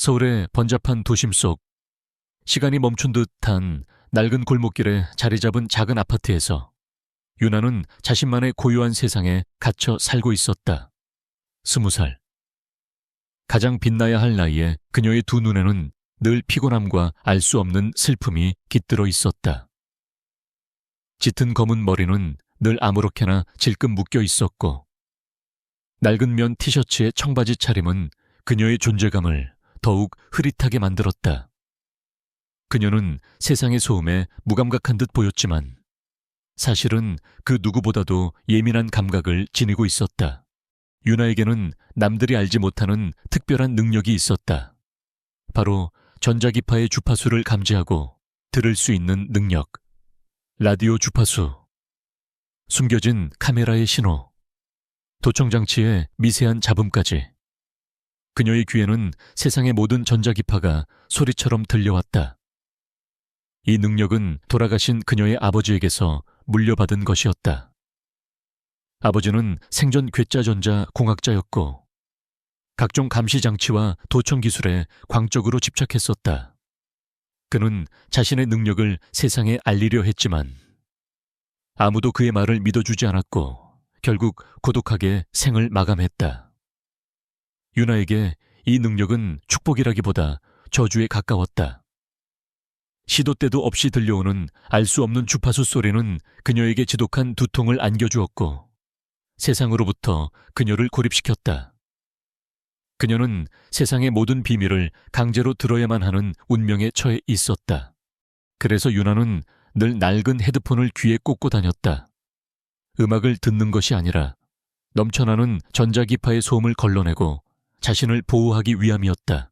서울의 번잡한 도심 속 시간이 멈춘 듯한 낡은 골목길에 자리 잡은 작은 아파트에서 유나는 자신만의 고요한 세상에 갇혀 살고 있었다. 20살. 가장 빛나야 할 나이에 그녀의 두 눈에는 늘 피곤함과 알 수 없는 슬픔이 깃들어 있었다. 짙은 검은 머리는 늘 아무렇게나 질끈 묶여 있었고 낡은 면 티셔츠의 청바지 차림은 그녀의 존재감을 더욱 흐릿하게 만들었다. 그녀는 세상의 소음에 무감각한 듯 보였지만 사실은 그 누구보다도 예민한 감각을 지니고 있었다. 유나에게는 남들이 알지 못하는 특별한 능력이 있었다. 바로 전자기파의 주파수를 감지하고 들을 수 있는 능력. 라디오 주파수, 숨겨진 카메라의 신호, 도청장치의 미세한 잡음까지. 그녀의 귀에는 세상의 모든 전자기파가 소리처럼 들려왔다. 이 능력은 돌아가신 그녀의 아버지에게서 물려받은 것이었다. 아버지는 생전 괴짜전자 공학자였고 각종 감시장치와 도청기술에 광적으로 집착했었다. 그는 자신의 능력을 세상에 알리려 했지만 아무도 그의 말을 믿어주지 않았고 결국 고독하게 생을 마감했다. 유나에게 이 능력은 축복이라기보다 저주에 가까웠다. 시도 때도 없이 들려오는 알 수 없는 주파수 소리는 그녀에게 지독한 두통을 안겨주었고 세상으로부터 그녀를 고립시켰다. 그녀는 세상의 모든 비밀을 강제로 들어야만 하는 운명에 처해 있었다. 그래서 유나는 늘 낡은 헤드폰을 귀에 꽂고 다녔다. 음악을 듣는 것이 아니라 넘쳐나는 전자기파의 소음을 걸러내고 자신을 보호하기 위함이었다.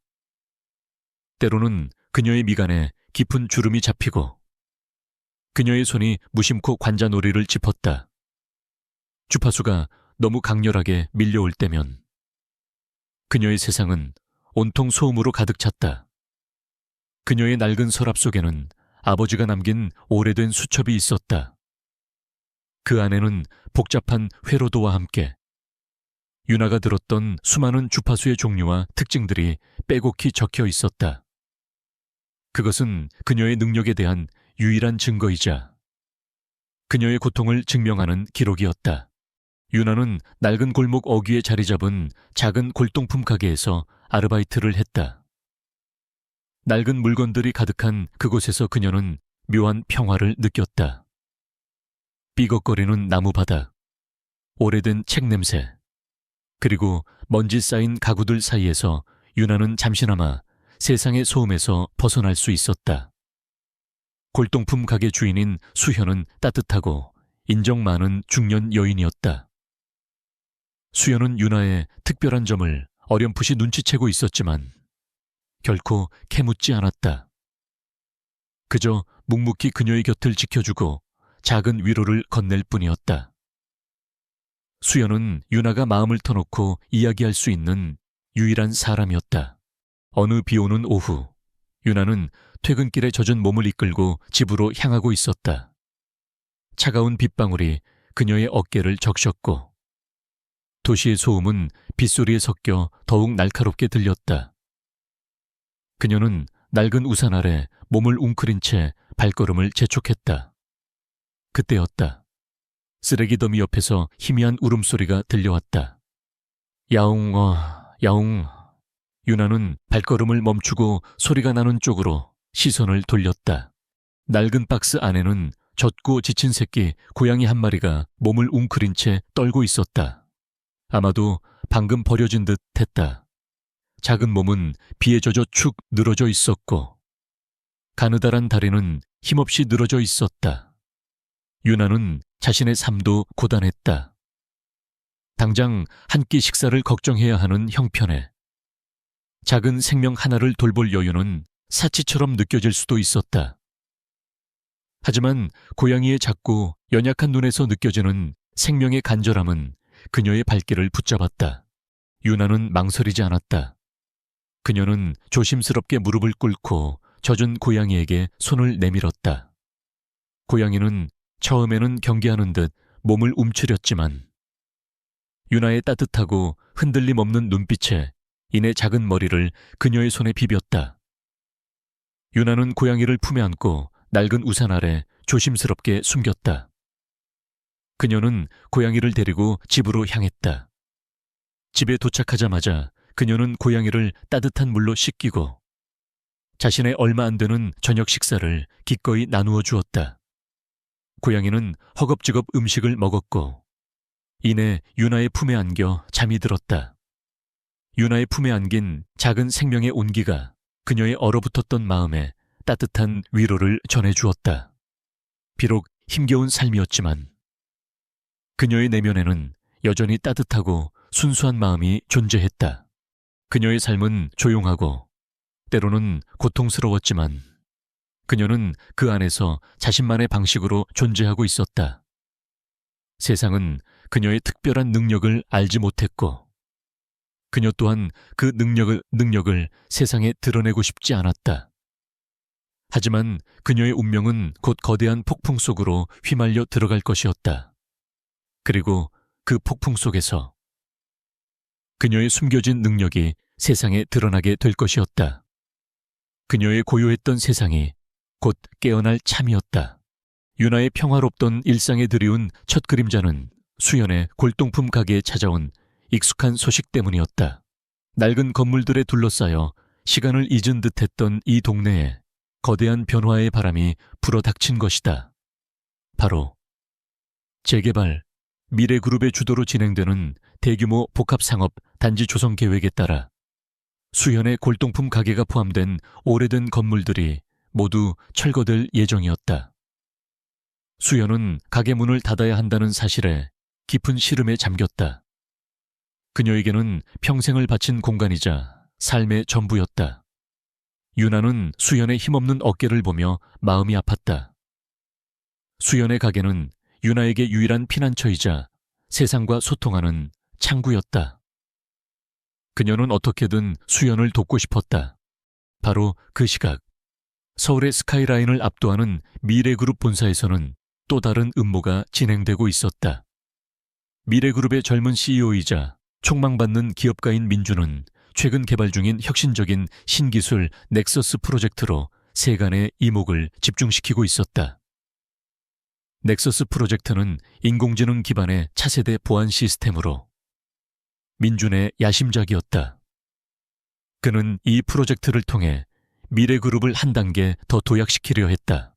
때로는 그녀의 미간에 깊은 주름이 잡히고 그녀의 손이 무심코 관자놀이를 짚었다. 주파수가 너무 강렬하게 밀려올 때면 그녀의 세상은 온통 소음으로 가득 찼다. 그녀의 낡은 서랍 속에는 아버지가 남긴 오래된 수첩이 있었다. 그 안에는 복잡한 회로도와 함께 유나가 들었던 수많은 주파수의 종류와 특징들이 빼곡히 적혀 있었다. 그것은 그녀의 능력에 대한 유일한 증거이자 그녀의 고통을 증명하는 기록이었다. 유나는 낡은 골목 어귀에 자리 잡은 작은 골동품 가게에서 아르바이트를 했다. 낡은 물건들이 가득한 그곳에서 그녀는 묘한 평화를 느꼈다. 삐걱거리는 나무 바닥, 오래된 책 냄새, 그리고 먼지 쌓인 가구들 사이에서 유나는 잠시나마 세상의 소음에서 벗어날 수 있었다. 골동품 가게 주인인 수현은 따뜻하고 인정 많은 중년 여인이었다. 수현은 유나의 특별한 점을 어렴풋이 눈치채고 있었지만 결코 캐묻지 않았다. 그저 묵묵히 그녀의 곁을 지켜주고 작은 위로를 건넬 뿐이었다. 수현은 유나가 마음을 터놓고 이야기할 수 있는 유일한 사람이었다. 어느 비오는 오후, 유나는 퇴근길에 젖은 몸을 이끌고 집으로 향하고 있었다. 차가운 빗방울이 그녀의 어깨를 적셨고 도시의 소음은 빗소리에 섞여 더욱 날카롭게 들렸다. 그녀는 낡은 우산 아래 몸을 웅크린 채 발걸음을 재촉했다. 그때였다. 쓰레기 더미 옆에서 희미한 울음소리가 들려왔다. 야옹, 야옹. 유나는 발걸음을 멈추고 소리가 나는 쪽으로 시선을 돌렸다. 낡은 박스 안에는 젖고 지친 새끼 고양이 한 마리가 몸을 웅크린 채 떨고 있었다. 아마도 방금 버려진 듯 했다. 작은 몸은 비에 젖어 축 늘어져 있었고 가느다란 다리는 힘없이 늘어져 있었다. 유나는 자신의 삶도 고단했다. 당장 한 끼 식사를 걱정해야 하는 형편에 작은 생명 하나를 돌볼 여유는 사치처럼 느껴질 수도 있었다. 하지만 고양이의 작고 연약한 눈에서 느껴지는 생명의 간절함은 그녀의 발길을 붙잡았다. 유나는 망설이지 않았다. 그녀는 조심스럽게 무릎을 꿇고 젖은 고양이에게 손을 내밀었다. 고양이는 처음에는 경계하는 듯 몸을 움츠렸지만 유나의 따뜻하고 흔들림 없는 눈빛에 이내 작은 머리를 그녀의 손에 비볐다. 유나는 고양이를 품에 안고 낡은 우산 아래 조심스럽게 숨겼다. 그녀는 고양이를 데리고 집으로 향했다. 집에 도착하자마자 그녀는 고양이를 따뜻한 물로 씻기고 자신의 얼마 안 되는 저녁 식사를 기꺼이 나누어 주었다. 고양이는 허겁지겁 음식을 먹었고 이내 유나의 품에 안겨 잠이 들었다. 유나의 품에 안긴 작은 생명의 온기가 그녀의 얼어붙었던 마음에 따뜻한 위로를 전해주었다. 비록 힘겨운 삶이었지만 그녀의 내면에는 여전히 따뜻하고 순수한 마음이 존재했다. 그녀의 삶은 조용하고 때로는 고통스러웠지만 그녀는 그 안에서 자신만의 방식으로 존재하고 있었다. 세상은 그녀의 특별한 능력을 알지 못했고 그녀 또한 그 능력을 세상에 드러내고 싶지 않았다. 하지만 그녀의 운명은 곧 거대한 폭풍 속으로 휘말려 들어갈 것이었다. 그리고 그 폭풍 속에서 그녀의 숨겨진 능력이 세상에 드러나게 될 것이었다. 그녀의 고요했던 세상이 곧 깨어날 참이었다. 유나의 평화롭던 일상에 드리운 첫 그림자는 수연의 골동품 가게에 찾아온 익숙한 소식 때문이었다. 낡은 건물들에 둘러싸여 시간을 잊은 듯했던 이 동네에 거대한 변화의 바람이 불어닥친 것이다. 바로 재개발, 미래그룹의 주도로 진행되는 대규모 복합상업 단지 조성 계획에 따라 수연의 골동품 가게가 포함된 오래된 건물들이 모두 철거될 예정이었다. 수연은 가게 문을 닫아야 한다는 사실에 깊은 시름에 잠겼다. 그녀에게는 평생을 바친 공간이자 삶의 전부였다. 유나는 수연의 힘없는 어깨를 보며 마음이 아팠다. 수연의 가게는 유나에게 유일한 피난처이자 세상과 소통하는 창구였다. 그녀는 어떻게든 수연을 돕고 싶었다. 바로 그 시각, 서울의 스카이라인을 압도하는 미래그룹 본사에서는 또 다른 음모가 진행되고 있었다. 미래그룹의 젊은 CEO이자 촉망받는 기업가인 민주는 최근 개발 중인 혁신적인 신기술 넥서스 프로젝트로 세간의 이목을 집중시키고 있었다. 넥서스 프로젝트는 인공지능 기반의 차세대 보안 시스템으로 민준의 야심작이었다. 그는 이 프로젝트를 통해 미래그룹을 한 단계 더 도약시키려 했다.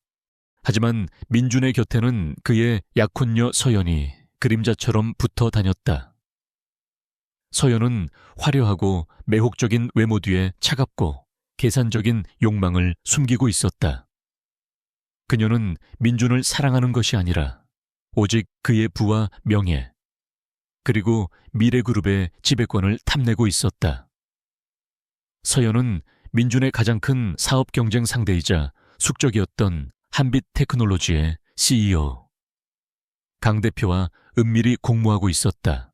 하지만 민준의 곁에는 그의 약혼녀 서연이 그림자처럼 붙어 다녔다. 서연은 화려하고 매혹적인 외모 뒤에 차갑고 계산적인 욕망을 숨기고 있었다. 그녀는 민준을 사랑하는 것이 아니라 오직 그의 부와 명예, 그리고 미래그룹의 지배권을 탐내고 있었다. 서연은 민준의 가장 큰 사업 경쟁 상대이자 숙적이었던 한빛테크놀로지의 CEO. 강 대표와 은밀히 공모하고 있었다.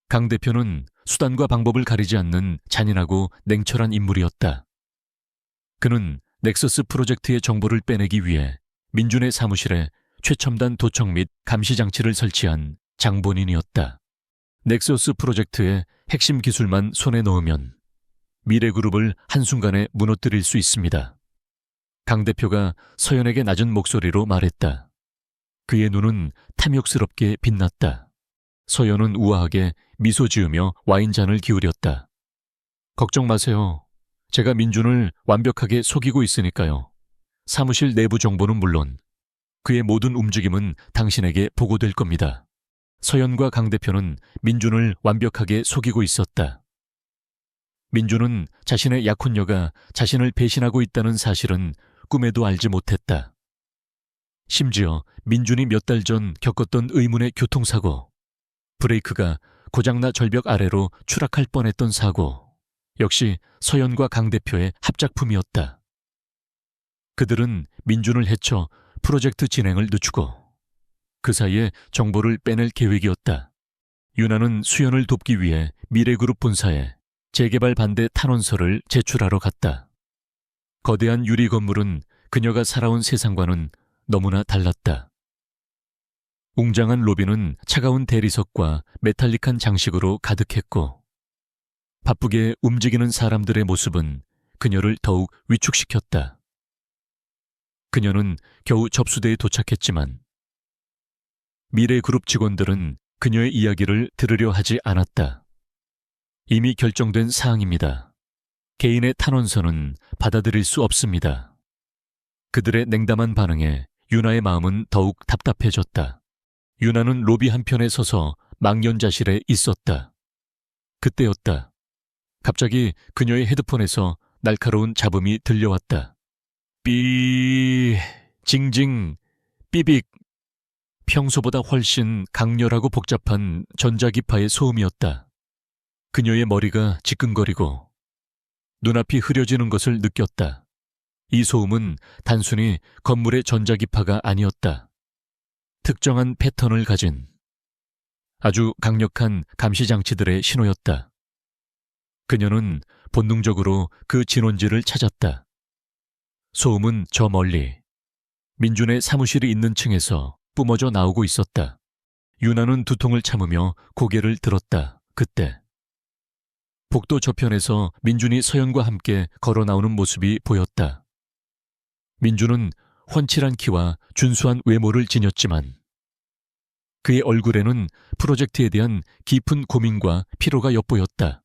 강 대표는 수단과 방법을 가리지 않는 잔인하고 냉철한 인물이었다. 그는 넥서스 프로젝트의 정보를 빼내기 위해 민준의 사무실에 최첨단 도청 및 감시 장치를 설치한 장본인이었다. 넥서스 프로젝트의 핵심 기술만 손에 넣으면 미래그룹을 한순간에 무너뜨릴 수 있습니다. 강 대표가 서연에게 낮은 목소리로 말했다. 그의 눈은 탐욕스럽게 빛났다. 서연은 우아하게 미소 지으며 와인잔을 기울였다. 걱정 마세요. 제가 민준을 완벽하게 속이고 있으니까요. 사무실 내부 정보는 물론 그의 모든 움직임은 당신에게 보고될 겁니다. 서연과 강 대표는 민준을 완벽하게 속이고 있었다. 민준은 자신의 약혼녀가 자신을 배신하고 있다는 사실은 꿈에도 알지 못했다. 심지어 민준이 몇 달 전 겪었던 의문의 교통사고, 브레이크가 고장나 절벽 아래로 추락할 뻔했던 사고, 역시 서연과 강 대표의 합작품이었다. 그들은 민준을 해쳐 프로젝트 진행을 늦추고 그 사이에 정보를 빼낼 계획이었다. 유나는 수연을 돕기 위해 미래그룹 본사에 재개발 반대 탄원서를 제출하러 갔다. 거대한 유리 건물은 그녀가 살아온 세상과는 너무나 달랐다. 웅장한 로비는 차가운 대리석과 메탈릭한 장식으로 가득했고 바쁘게 움직이는 사람들의 모습은 그녀를 더욱 위축시켰다. 그녀는 겨우 접수대에 도착했지만 미래 그룹 직원들은 그녀의 이야기를 들으려 하지 않았다. 이미 결정된 사항입니다. 개인의 탄원서는 받아들일 수 없습니다. 그들의 냉담한 반응에 유나의 마음은 더욱 답답해졌다. 유나는 로비 한편에 서서 망연자실해 있었다. 그때였다. 갑자기 그녀의 헤드폰에서 날카로운 잡음이 들려왔다. 삐, 징징, 삐빅. 평소보다 훨씬 강렬하고 복잡한 전자기파의 소음이었다. 그녀의 머리가 지끈거리고 눈앞이 흐려지는 것을 느꼈다. 이 소음은 단순히 건물의 전자기파가 아니었다. 특정한 패턴을 가진 아주 강력한 감시장치들의 신호였다. 그녀는 본능적으로 그 진원지를 찾았다. 소음은 저 멀리 민준의 사무실이 있는 층에서 뿜어져 나오고 있었다. 유나는 두통을 참으며 고개를 들었다. 그때 복도 저편에서 민준이 서연과 함께 걸어 나오는 모습이 보였다. 민준은 훤칠한 키와 준수한 외모를 지녔지만 그의 얼굴에는 프로젝트에 대한 깊은 고민과 피로가 엿보였다.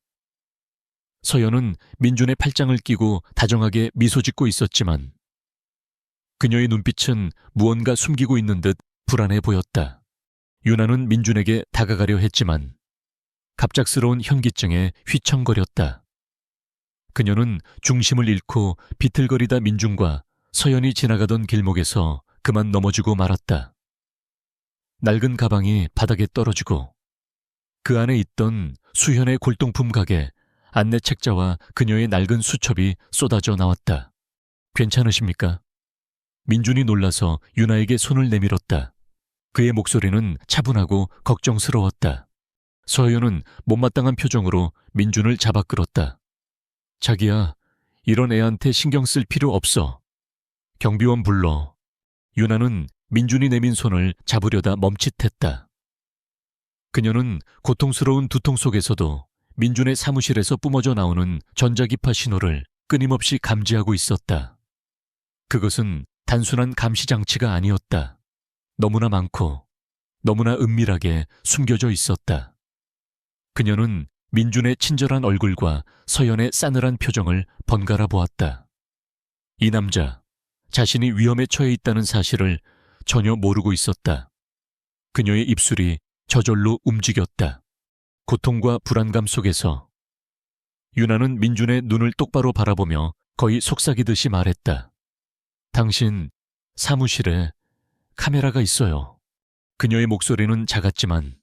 서연은 민준의 팔짱을 끼고 다정하게 미소 짓고 있었지만 그녀의 눈빛은 무언가 숨기고 있는 듯 불안해 보였다. 유나는 민준에게 다가가려 했지만 갑작스러운 현기증에 휘청거렸다. 그녀는 중심을 잃고 비틀거리다 민준과 서연이 지나가던 길목에서 그만 넘어지고 말았다. 낡은 가방이 바닥에 떨어지고 그 안에 있던 수현의 골동품 가게 안내 책자와 그녀의 낡은 수첩이 쏟아져 나왔다. 괜찮으십니까? 민준이 놀라서 유나에게 손을 내밀었다. 그의 목소리는 차분하고 걱정스러웠다. 서연은 못마땅한 표정으로 민준을 잡아 끌었다. 자기야, 이런 애한테 신경 쓸 필요 없어. 경비원 불러. 유나는 민준이 내민 손을 잡으려다 멈칫했다. 그녀는 고통스러운 두통 속에서도 민준의 사무실에서 뿜어져 나오는 전자기파 신호를 끊임없이 감지하고 있었다. 그것은 단순한 감시장치가 아니었다. 너무나 많고 너무나 은밀하게 숨겨져 있었다. 그녀는 민준의 친절한 얼굴과 서연의 싸늘한 표정을 번갈아 보았다. 이 남자, 자신이 위험에 처해 있다는 사실을 전혀 모르고 있었다. 그녀의 입술이 저절로 움직였다. 고통과 불안감 속에서 유나는 민준의 눈을 똑바로 바라보며 거의 속삭이듯이 말했다. 당신 사무실에 카메라가 있어요. 그녀의 목소리는 작았지만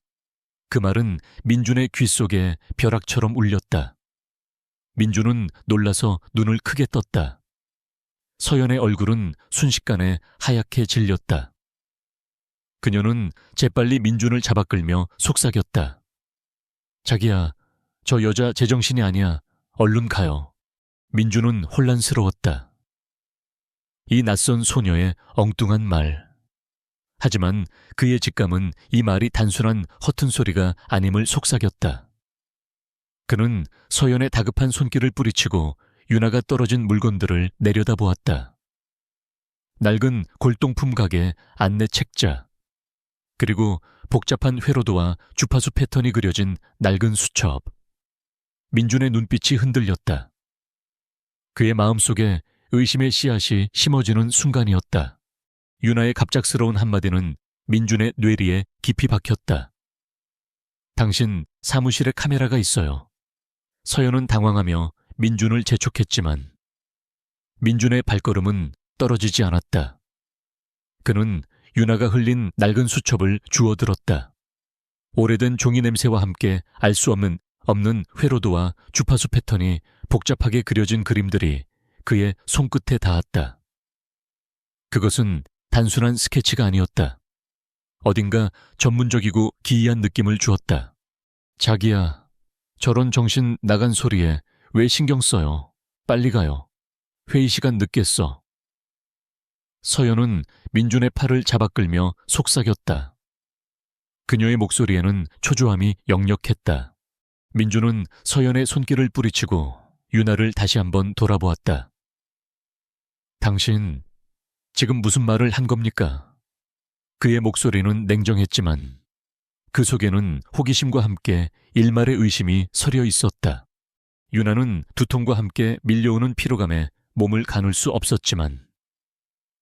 그 말은 민준의 귀 속에 벼락처럼 울렸다. 민준은 놀라서 눈을 크게 떴다. 서연의 얼굴은 순식간에 하얗게 질렸다. 그녀는 재빨리 민준을 잡아 끌며 속삭였다. 자기야, 저 여자 제정신이 아니야. 얼른 가요. 민준은 혼란스러웠다. 이 낯선 소녀의 엉뚱한 말. 하지만 그의 직감은 이 말이 단순한 허튼 소리가 아님을 속삭였다. 그는 서연의 다급한 손길을 뿌리치고 유나가 떨어진 물건들을 내려다보았다. 낡은 골동품 가게 안내 책자, 그리고 복잡한 회로도와 주파수 패턴이 그려진 낡은 수첩. 민준의 눈빛이 흔들렸다. 그의 마음속에 의심의 씨앗이 심어지는 순간이었다. 유나의 갑작스러운 한마디는 민준의 뇌리에 깊이 박혔다. 당신 사무실에 카메라가 있어요. 서연은 당황하며 민준을 재촉했지만 민준의 발걸음은 떨어지지 않았다. 그는 유나가 흘린 낡은 수첩을 주워들었다. 오래된 종이 냄새와 함께 알 수 없는 회로도와 주파수 패턴이 복잡하게 그려진 그림들이 그의 손끝에 닿았다. 그것은 단순한 스케치가 아니었다. 어딘가 전문적이고 기이한 느낌을 주었다. 자기야, 저런 정신 나간 소리에 왜 신경 써요? 빨리 가요. 회의 시간 늦겠어. 서연은 민준의 팔을 잡아 끌며 속삭였다. 그녀의 목소리에는 초조함이 역력했다. 민주는 서연의 손길을 뿌리치고 유나를 다시 한번 돌아보았다. 당신, 지금 무슨 말을 한 겁니까? 그의 목소리는 냉정했지만 그 속에는 호기심과 함께 일말의 의심이 서려 있었다. 유나는 두통과 함께 밀려오는 피로감에 몸을 가눌 수 없었지만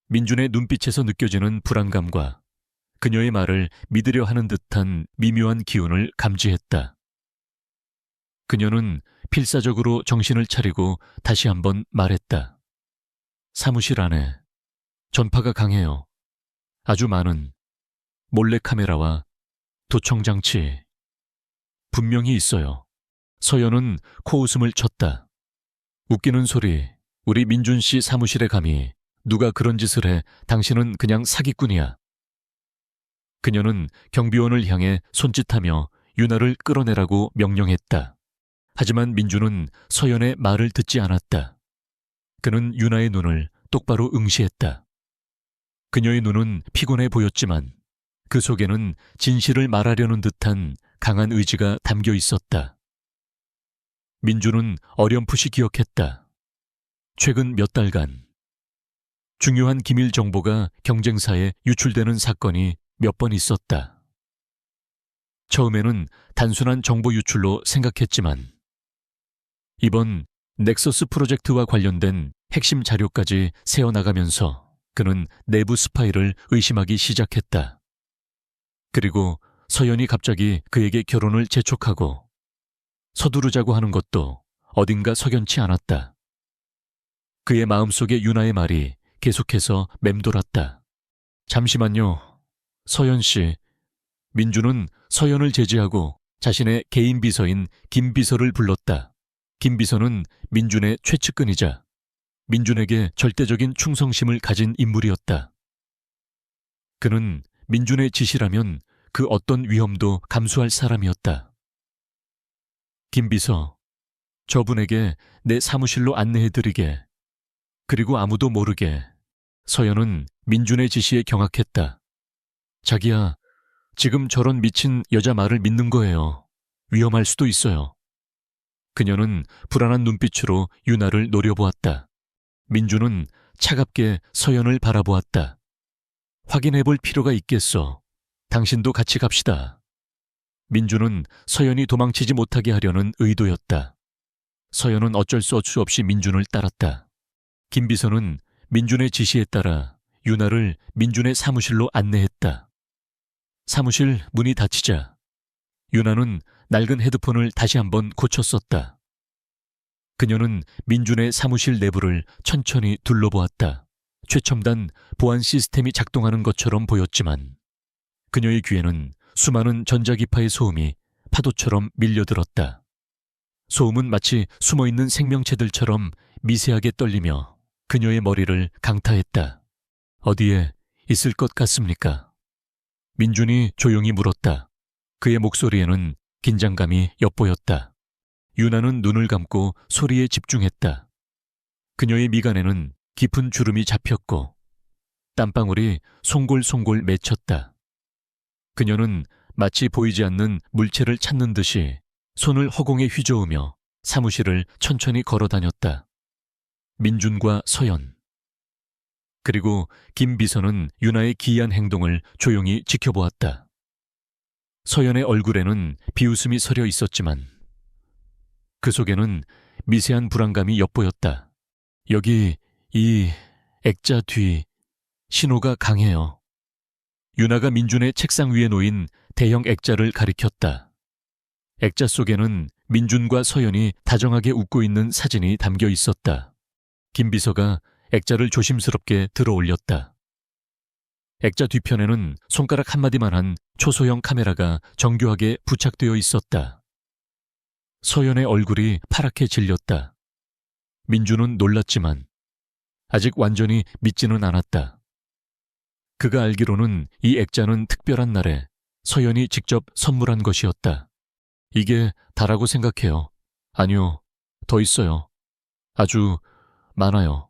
민준의 눈빛에서 느껴지는 불안감과 그녀의 말을 믿으려 하는 듯한 미묘한 기운을 감지했다. 그녀는 필사적으로 정신을 차리고 다시 한번 말했다. 사무실 안에 전파가 강해요. 아주 많은 몰래카메라와 도청장치 분명히 있어요. 서연은 코웃음을 쳤다. 웃기는 소리, 우리 민준 씨 사무실에 감히 누가 그런 짓을 해. 당신은 그냥 사기꾼이야. 그녀는 경비원을 향해 손짓하며 유나를 끌어내라고 명령했다. 하지만 민준은 서연의 말을 듣지 않았다. 그는 유나의 눈을 똑바로 응시했다. 그녀의 눈은 피곤해 보였지만 그 속에는 진실을 말하려는 듯한 강한 의지가 담겨 있었다. 민준은 어렴풋이 기억했다. 최근 몇 달간 중요한 기밀 정보가 경쟁사에 유출되는 사건이 몇 번 있었다. 처음에는 단순한 정보 유출로 생각했지만 이번 넥서스 프로젝트와 관련된 핵심 자료까지 새어나가면서 그는 내부 스파이를 의심하기 시작했다. 그리고 서연이 갑자기 그에게 결혼을 재촉하고 서두르자고 하는 것도 어딘가 석연치 않았다. 그의 마음속에 유나의 말이 계속해서 맴돌았다. 잠시만요. 서연 씨. 민주는 서연을 제지하고 자신의 개인 비서인 김 비서를 불렀다. 김 비서는 민준의 최측근이자 민준에게 절대적인 충성심을 가진 인물이었다. 그는 민준의 지시라면 그 어떤 위험도 감수할 사람이었다. 김 비서, 저분에게 내 사무실로 안내해드리게. 그리고 아무도 모르게. 서연은 민준의 지시에 경악했다. 자기야, 지금 저런 미친 여자 말을 믿는 거예요. 위험할 수도 있어요. 그녀는 불안한 눈빛으로 유나를 노려보았다. 민준은 차갑게 서연을 바라보았다. 확인해 볼 필요가 있겠어. 당신도 같이 갑시다. 민준은 서연이 도망치지 못하게 하려는 의도였다. 서연은 어쩔 수 없이 민준을 따랐다. 김 비서는 민준의 지시에 따라 유나를 민준의 사무실로 안내했다. 사무실 문이 닫히자 유나는 낡은 헤드폰을 다시 한번 고쳤었다. 그녀는 민준의 사무실 내부를 천천히 둘러보았다. 최첨단 보안 시스템이 작동하는 것처럼 보였지만 그녀의 귀에는 수많은 전자기파의 소음이 파도처럼 밀려들었다. 소음은 마치 숨어있는 생명체들처럼 미세하게 떨리며 그녀의 머리를 강타했다. 어디에 있을 것 같습니까? 민준이 조용히 물었다. 그의 목소리에는 긴장감이 엿보였다. 유나는 눈을 감고 소리에 집중했다. 그녀의 미간에는 깊은 주름이 잡혔고 땀방울이 송골송골 맺혔다. 그녀는 마치 보이지 않는 물체를 찾는 듯이 손을 허공에 휘저으며 사무실을 천천히 걸어 다녔다. 민준과 서연 그리고 김 비서는 유나의 기이한 행동을 조용히 지켜보았다. 서연의 얼굴에는 비웃음이 서려 있었지만 그 속에는 미세한 불안감이 엿보였다. 여기 이 액자 뒤 신호가 강해요. 유나가 민준의 책상 위에 놓인 대형 액자를 가리켰다. 액자 속에는 민준과 서연이 다정하게 웃고 있는 사진이 담겨 있었다. 김 비서가 액자를 조심스럽게 들어 올렸다. 액자 뒤편에는 손가락 한마디만한 초소형 카메라가 정교하게 부착되어 있었다. 서연의 얼굴이 파랗게 질렸다. 민준은 놀랐지만 아직 완전히 믿지는 않았다. 그가 알기로는 이 액자는 특별한 날에 서연이 직접 선물한 것이었다. 이게 다라고 생각해요. 아니요, 더 있어요. 아주 많아요.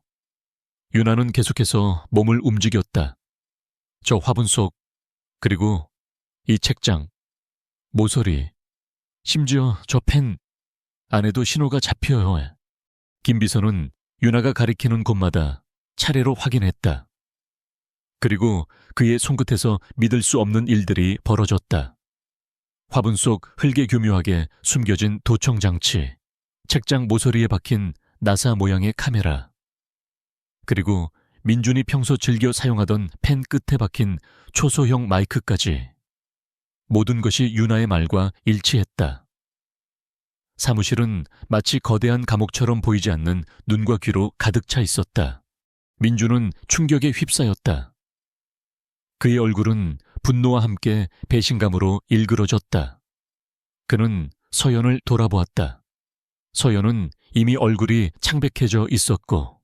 유나는 계속해서 몸을 움직였다. 저 화분 속, 그리고 이 책장, 모서리, 심지어 저 펜 안에도 신호가 잡혀요. 김 비서는 윤아가 가리키는 곳마다 차례로 확인했다. 그리고 그의 손끝에서 믿을 수 없는 일들이 벌어졌다. 화분 속 흙에 교묘하게 숨겨진 도청장치, 책장 모서리에 박힌 나사 모양의 카메라, 그리고 민준이 평소 즐겨 사용하던 펜 끝에 박힌 초소형 마이크까지. 모든 것이 윤아의 말과 일치했다. 사무실은 마치 거대한 감옥처럼 보이지 않는 눈과 귀로 가득 차 있었다. 민준은 충격에 휩싸였다. 그의 얼굴은 분노와 함께 배신감으로 일그러졌다. 그는 서연을 돌아보았다. 서연은 이미 얼굴이 창백해져 있었고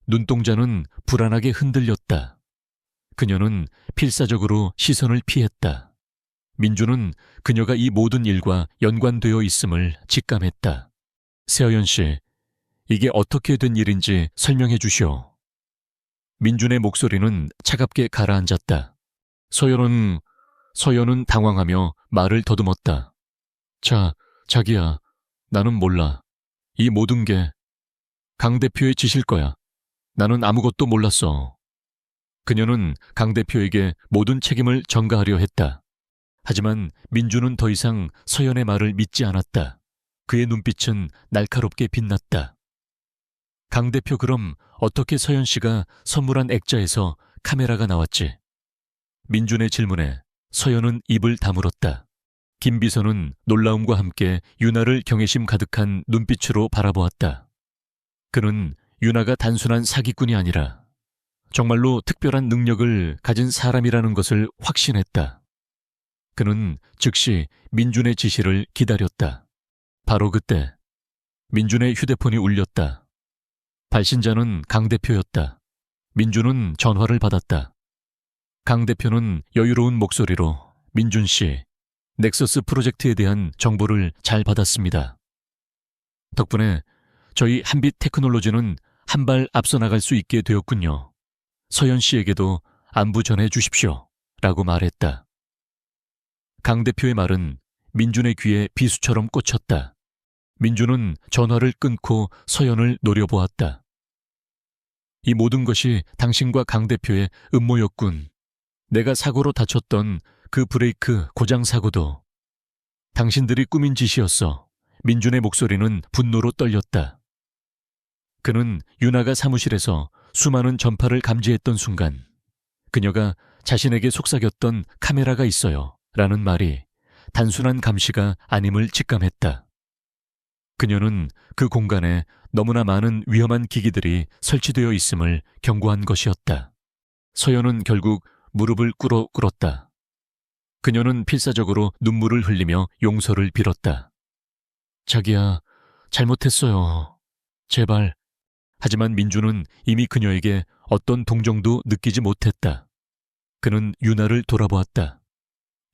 눈동자는 불안하게 흔들렸다. 그녀는 필사적으로 시선을 피했다. 민준은 그녀가 이 모든 일과 연관되어 있음을 직감했다. 세어연 씨, 이게 어떻게 된 일인지 설명해 주시오. 민준의 목소리는 차갑게 가라앉았다. 서연은 당황하며 말을 더듬었다. 자기야, 나는 몰라. 이 모든 게 강 대표의 짓일 거야. 나는 아무것도 몰랐어. 그녀는 강 대표에게 모든 책임을 전가하려 했다. 하지만 민준은 더 이상 서연의 말을 믿지 않았다. 그의 눈빛은 날카롭게 빛났다. 강 대표, 그럼 어떻게 서연 씨가 선물한 액자에서 카메라가 나왔지? 민준의 질문에 서연은 입을 다물었다. 김 비서는 놀라움과 함께 윤아를 경외심 가득한 눈빛으로 바라보았다. 그는 윤아가 단순한 사기꾼이 아니라 정말로 특별한 능력을 가진 사람이라는 것을 확신했다. 그는 즉시 민준의 지시를 기다렸다. 바로 그때 민준의 휴대폰이 울렸다. 발신자는 강 대표였다. 민준은 전화를 받았다. 강 대표는 여유로운 목소리로 민준 씨, 넥서스 프로젝트에 대한 정보를 잘 받았습니다. 덕분에 저희 한빛 테크놀로지는 한 발 앞서 나갈 수 있게 되었군요. 서연 씨에게도 안부 전해 주십시오. 라고 말했다. 강 대표의 말은 민준의 귀에 비수처럼 꽂혔다. 민준은 전화를 끊고 서연을 노려보았다. 이 모든 것이 당신과 강 대표의 음모였군. 내가 사고로 다쳤던 그 브레이크 고장 사고도 당신들이 꾸민 짓이었어. 민준의 목소리는 분노로 떨렸다. 그는 윤아가 사무실에서 수많은 전파를 감지했던 순간 그녀가 자신에게 속삭였던 카메라가 있어요 라는 말이 단순한 감시가 아님을 직감했다. 그녀는 그 공간에 너무나 많은 위험한 기기들이 설치되어 있음을 경고한 것이었다. 서연은 결국 무릎을 꿇었다. 그녀는 필사적으로 눈물을 흘리며 용서를 빌었다. 자기야, 잘못했어요. 제발. 하지만 민준은 이미 그녀에게 어떤 동정도 느끼지 못했다. 그는 윤아를 돌아보았다.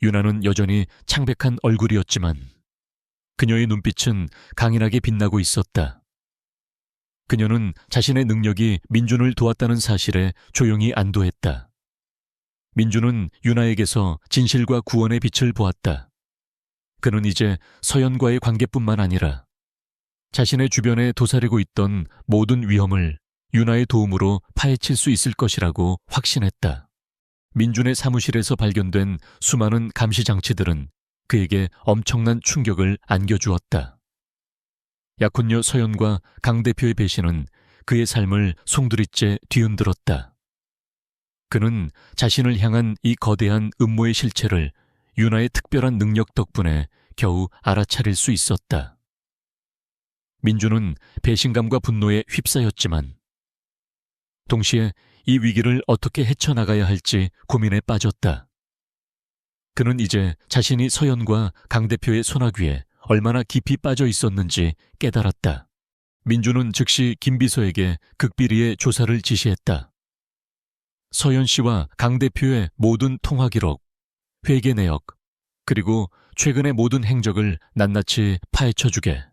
윤아는 여전히 창백한 얼굴이었지만 그녀의 눈빛은 강인하게 빛나고 있었다. 그녀는 자신의 능력이 민준을 도왔다는 사실에 조용히 안도했다. 민준은 윤아에게서 진실과 구원의 빛을 보았다. 그는 이제 서연과의 관계뿐만 아니라 자신의 주변에 도사리고 있던 모든 위험을 윤아의 도움으로 파헤칠 수 있을 것이라고 확신했다. 민준의 사무실에서 발견된 수많은 감시 장치들은 그에게 엄청난 충격을 안겨주었다. 약혼녀 서연과 강 대표의 배신은 그의 삶을 송두리째 뒤흔들었다. 그는 자신을 향한 이 거대한 음모의 실체를 윤아의 특별한 능력 덕분에 겨우 알아차릴 수 있었다. 민준은 배신감과 분노에 휩싸였지만 동시에 이 위기를 어떻게 헤쳐나가야 할지 고민에 빠졌다. 그는 이제 자신이 서연과 강 대표의 손아귀에 얼마나 깊이 빠져 있었는지 깨달았다. 민준은 즉시 김 비서에게 극비리의 조사를 지시했다. 서연 씨와 강 대표의 모든 통화 기록, 회계 내역, 그리고 최근의 모든 행적을 낱낱이 파헤쳐주게.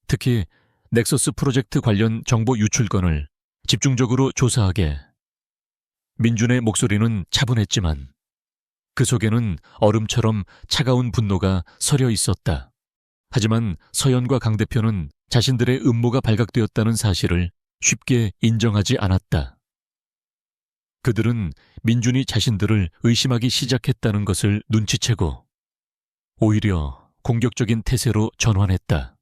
특히 넥서스 프로젝트 관련 정보 유출건을 집중적으로 조사하게. 민준의 목소리는 차분했지만 그 속에는 얼음처럼 차가운 분노가 서려 있었다. 하지만 서연과 강 대표는 자신들의 음모가 발각되었다는 사실을 쉽게 인정하지 않았다. 그들은 민준이 자신들을 의심하기 시작했다는 것을 눈치채고 오히려 공격적인 태세로 전환했다.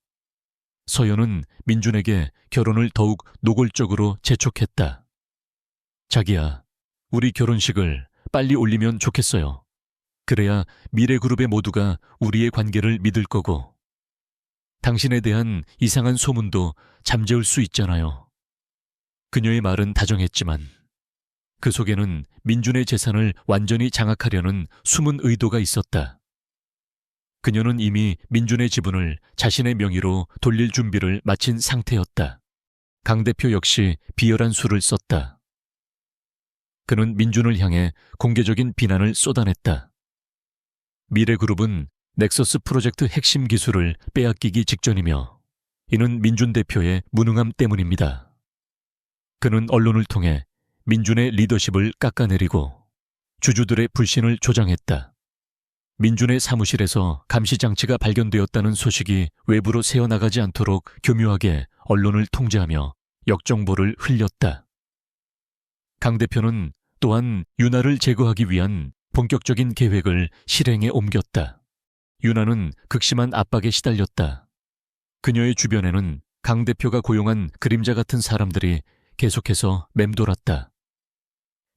서연은 민준에게 결혼을 더욱 노골적으로 재촉했다. 자기야, 우리 결혼식을 빨리 올리면 좋겠어요. 그래야 미래그룹의 모두가 우리의 관계를 믿을 거고 당신에 대한 이상한 소문도 잠재울 수 있잖아요. 그녀의 말은 다정했지만 그 속에는 민준의 재산을 완전히 장악하려는 숨은 의도가 있었다. 그녀는 이미 민준의 지분을 자신의 명의로 돌릴 준비를 마친 상태였다. 강 대표 역시 비열한 수를 썼다. 그는 민준을 향해 공개적인 비난을 쏟아냈다. 미래그룹은 넥서스 프로젝트 핵심 기술을 빼앗기기 직전이며 이는 민준 대표의 무능함 때문입니다. 그는 언론을 통해 민준의 리더십을 깎아내리고 주주들의 불신을 조장했다. 민준의 사무실에서 감시장치가 발견되었다는 소식이 외부로 새어나가지 않도록 교묘하게 언론을 통제하며 역정보를 흘렸다. 강 대표는 또한 윤아를 제거하기 위한 본격적인 계획을 실행에 옮겼다. 윤아는 극심한 압박에 시달렸다. 그녀의 주변에는 강 대표가 고용한 그림자 같은 사람들이 계속해서 맴돌았다.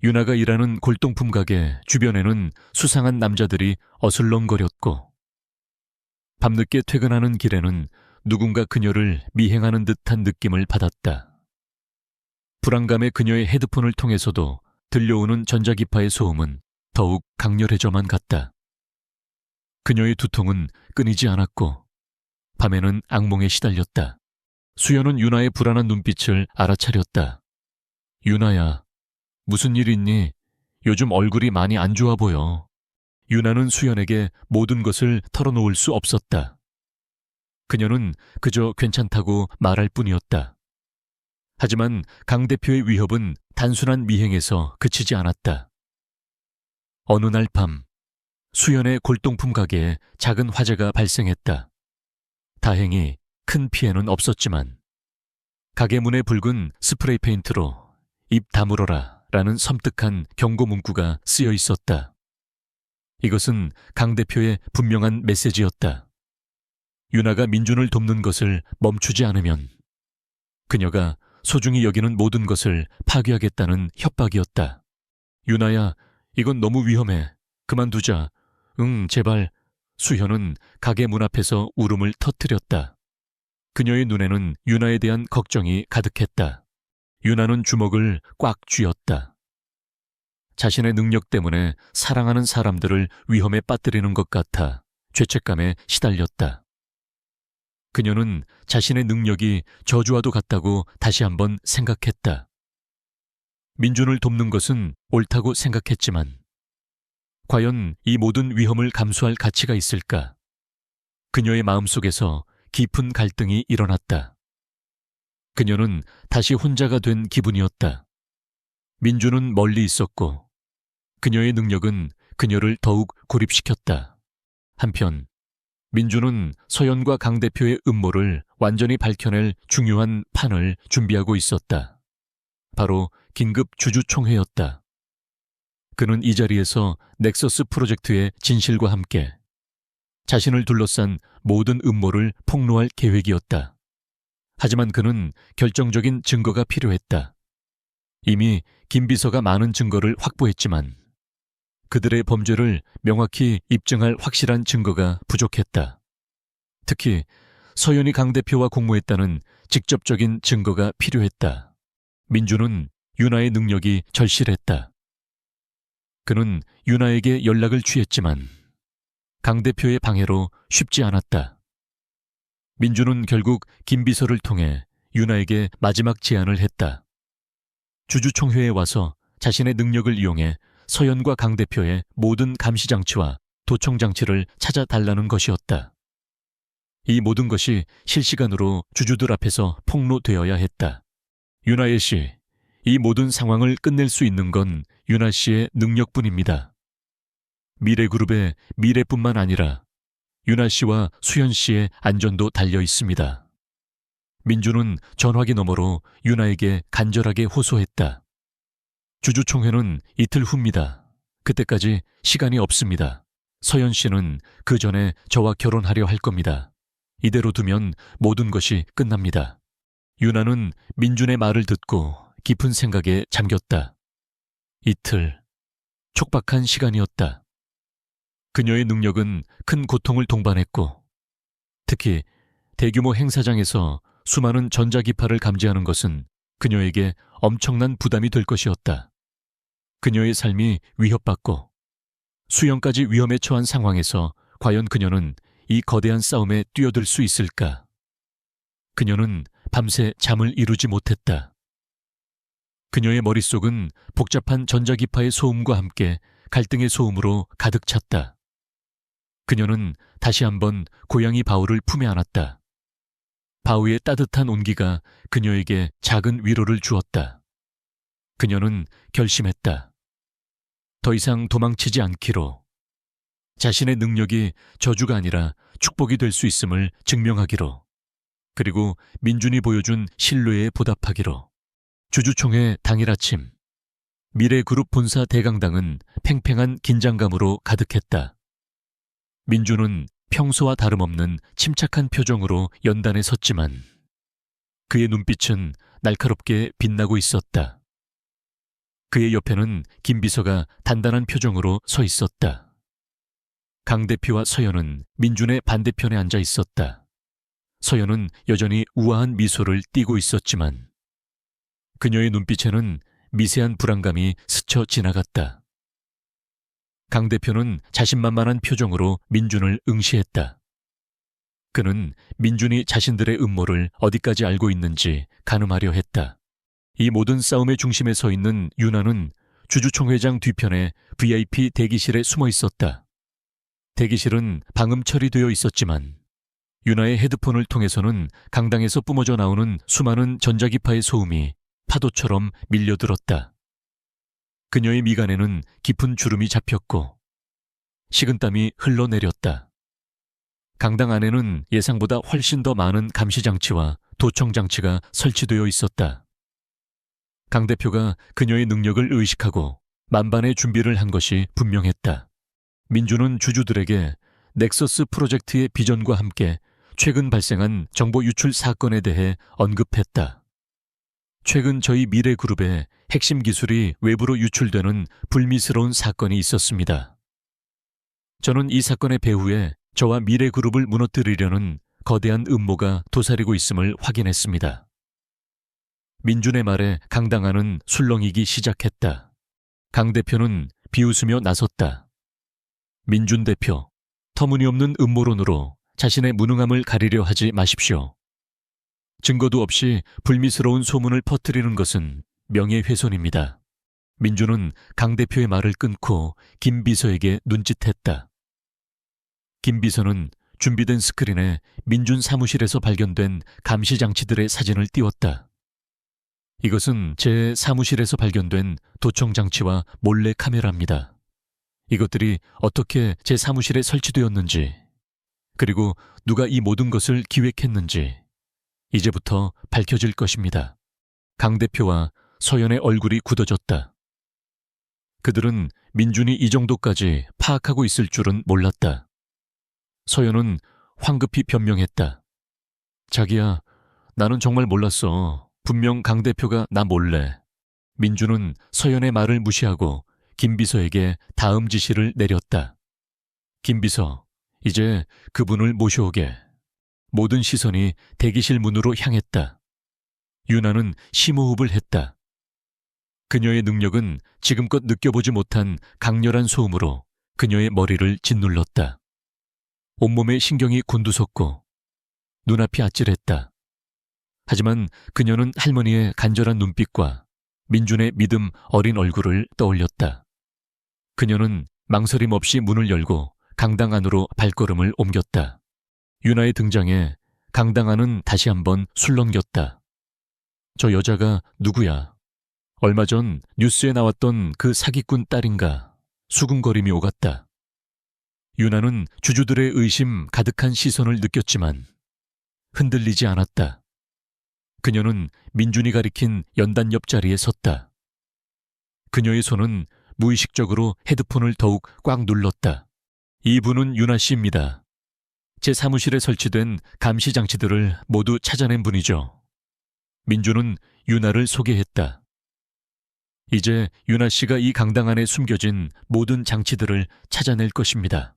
윤아가 일하는 골동품 가게 주변에는 수상한 남자들이 어슬렁거렸고 밤늦게 퇴근하는 길에는 누군가 그녀를 미행하는 듯한 느낌을 받았다. 불안감에 그녀의 헤드폰을 통해서도 들려오는 전자기파의 소음은 더욱 강렬해져만 갔다. 그녀의 두통은 끊이지 않았고 밤에는 악몽에 시달렸다. 수연은 윤아의 불안한 눈빛을 알아차렸다. 윤아야, 무슨 일 있니? 요즘 얼굴이 많이 안 좋아 보여. 윤아는 수연에게 모든 것을 털어놓을 수 없었다. 그녀는 그저 괜찮다고 말할 뿐이었다. 하지만 강 대표의 위협은 단순한 미행에서 그치지 않았다. 어느 날 밤, 수연의 골동품 가게에 작은 화재가 발생했다. 다행히 큰 피해는 없었지만 가게 문에 붉은 스프레이 페인트로 입 다물어라 라는 섬뜩한 경고 문구가 쓰여 있었다. 이것은 강 대표의 분명한 메시지였다. 윤아가 민준을 돕는 것을 멈추지 않으면 그녀가 소중히 여기는 모든 것을 파괴하겠다는 협박이었다. 윤아야, 이건 너무 위험해. 그만두자. 응, 제발. 수현은 가게 문 앞에서 울음을 터뜨렸다. 그녀의 눈에는 윤아에 대한 걱정이 가득했다. 윤아는 주먹을 꽉 쥐었다. 자신의 능력 때문에 사랑하는 사람들을 위험에 빠뜨리는 것 같아 죄책감에 시달렸다. 그녀는 자신의 능력이 저주와도 같다고 다시 한번 생각했다. 민준을 돕는 것은 옳다고 생각했지만 과연 이 모든 위험을 감수할 가치가 있을까? 그녀의 마음속에서 깊은 갈등이 일어났다. 그녀는 다시 혼자가 된 기분이었다. 민준은 멀리 있었고 그녀의 능력은 그녀를 더욱 고립시켰다. 한편 민준은 서연과 강 대표의 음모를 완전히 밝혀낼 중요한 판을 준비하고 있었다. 바로 긴급 주주총회였다. 그는 이 자리에서 넥서스 프로젝트의 진실과 함께 자신을 둘러싼 모든 음모를 폭로할 계획이었다. 하지만 그는 결정적인 증거가 필요했다. 이미 김 비서가 많은 증거를 확보했지만 그들의 범죄를 명확히 입증할 확실한 증거가 부족했다. 특히 서연이 강 대표와 공모했다는 직접적인 증거가 필요했다. 민준은 윤아의 능력이 절실했다. 그는 윤아에게 연락을 취했지만 강 대표의 방해로 쉽지 않았다. 민준은 결국 김 비서를 통해 윤아에게 마지막 제안을 했다. 주주총회에 와서 자신의 능력을 이용해 서연과 강 대표의 모든 감시장치와 도청장치를 찾아달라는 것이었다. 이 모든 것이 실시간으로 주주들 앞에서 폭로되어야 했다. 윤아예 씨, 이 모든 상황을 끝낼 수 있는 건 윤아 씨의 능력뿐입니다. 미래그룹의 미래뿐만 아니라 윤아 씨와 수연 씨의 안전도 달려 있습니다. 민주는 전화기 너머로 윤아에게 간절하게 호소했다. 주주총회는 이틀 후입니다. 그때까지 시간이 없습니다. 서연 씨는 그 전에 저와 결혼하려 할 겁니다. 이대로 두면 모든 것이 끝납니다. 윤아는 민준의 말을 듣고 깊은 생각에 잠겼다. 이틀, 촉박한 시간이었다. 그녀의 능력은 큰 고통을 동반했고, 특히 대규모 행사장에서 수많은 전자기파를 감지하는 것은 그녀에게 엄청난 부담이 될 것이었다. 그녀의 삶이 위협받고 수영까지 위험에 처한 상황에서 과연 그녀는 이 거대한 싸움에 뛰어들 수 있을까? 그녀는 밤새 잠을 이루지 못했다. 그녀의 머릿속은 복잡한 전자기파의 소음과 함께 갈등의 소음으로 가득 찼다. 그녀는 다시 한번 고양이 바우를 품에 안았다. 바우의 따뜻한 온기가 그녀에게 작은 위로를 주었다. 그녀는 결심했다. 더 이상 도망치지 않기로. 자신의 능력이 저주가 아니라 축복이 될 수 있음을 증명하기로. 그리고 민준이 보여준 신뢰에 보답하기로. 주주총회 당일 아침, 미래그룹 본사 대강당은 팽팽한 긴장감으로 가득했다. 민준은 평소와 다름없는 침착한 표정으로 연단에 섰지만 그의 눈빛은 날카롭게 빛나고 있었다. 그의 옆에는 김 비서가 단단한 표정으로 서 있었다. 강 대표와 서연은 민준의 반대편에 앉아 있었다. 서연은 여전히 우아한 미소를 띠고 있었지만 그녀의 눈빛에는 미세한 불안감이 스쳐 지나갔다. 강 대표는 자신만만한 표정으로 민준을 응시했다. 그는 민준이 자신들의 음모를 어디까지 알고 있는지 가늠하려 했다. 이 모든 싸움의 중심에 서 있는 윤아는 주주총회장 뒤편에 VIP 대기실에 숨어 있었다. 대기실은 방음 처리되어 있었지만 윤아의 헤드폰을 통해서는 강당에서 뿜어져 나오는 수많은 전자기파의 소음이 파도처럼 밀려들었다. 그녀의 미간에는 깊은 주름이 잡혔고 식은땀이 흘러내렸다. 강당 안에는 예상보다 훨씬 더 많은 감시장치와 도청장치가 설치되어 있었다. 강 대표가 그녀의 능력을 의식하고 만반의 준비를 한 것이 분명했다. 민주는 주주들에게 넥서스 프로젝트의 비전과 함께 최근 발생한 정보 유출 사건에 대해 언급했다. 최근 저희 미래그룹의 핵심 기술이 외부로 유출되는 불미스러운 사건이 있었습니다. 저는 이 사건의 배후에 저와 미래그룹을 무너뜨리려는 거대한 음모가 도사리고 있음을 확인했습니다. 민준의 말에 강당안은 술렁이기 시작했다. 강 대표는 비웃으며 나섰다. 민준 대표, 터무니없는 음모론으로 자신의 무능함을 가리려 하지 마십시오. 증거도 없이 불미스러운 소문을 퍼뜨리는 것은 명예훼손입니다. 민준은 강 대표의 말을 끊고 김 비서에게 눈짓했다. 김 비서는 준비된 스크린에 민준 사무실에서 발견된 감시장치들의 사진을 띄웠다. 이것은 제 사무실에서 발견된 도청장치와 몰래 카메라입니다. 이것들이 어떻게 제 사무실에 설치되었는지, 그리고 누가 이 모든 것을 기획했는지 이제부터 밝혀질 것입니다. 강 대표와 서연의 얼굴이 굳어졌다. 그들은 민준이 이 정도까지 파악하고 있을 줄은 몰랐다. 서연은 황급히 변명했다. 자기야, 나는 정말 몰랐어. 분명 강 대표가 나 몰래. 민준은 서연의 말을 무시하고 김 비서에게 다음 지시를 내렸다. 김 비서, 이제 그분을 모셔오게. 모든 시선이 대기실 문으로 향했다. 윤아는 심호흡을 했다. 그녀의 능력은 지금껏 느껴보지 못한 강렬한 소음으로 그녀의 머리를 짓눌렀다. 온몸의 신경이 곤두섰고 눈앞이 아찔했다. 하지만 그녀는 할머니의 간절한 눈빛과 민준의 믿음 어린 얼굴을 떠올렸다. 그녀는 망설임 없이 문을 열고 강당 안으로 발걸음을 옮겼다. 윤아의 등장에 강당 안은 다시 한번 술렁겼다. 저 여자가 누구야? 얼마 전 뉴스에 나왔던 그 사기꾼 딸인가? 수군거림이 오갔다. 유나는 주주들의 의심 가득한 시선을 느꼈지만 흔들리지 않았다. 그녀는 민준이 가리킨 연단 옆자리에 섰다. 그녀의 손은 무의식적으로 헤드폰을 더욱 꽉 눌렀다. 이분은 유나 씨입니다. 제 사무실에 설치된 감시 장치들을 모두 찾아낸 분이죠. 민준은 유나를 소개했다. 이제 유나 씨가 이 강당 안에 숨겨진 모든 장치들을 찾아낼 것입니다.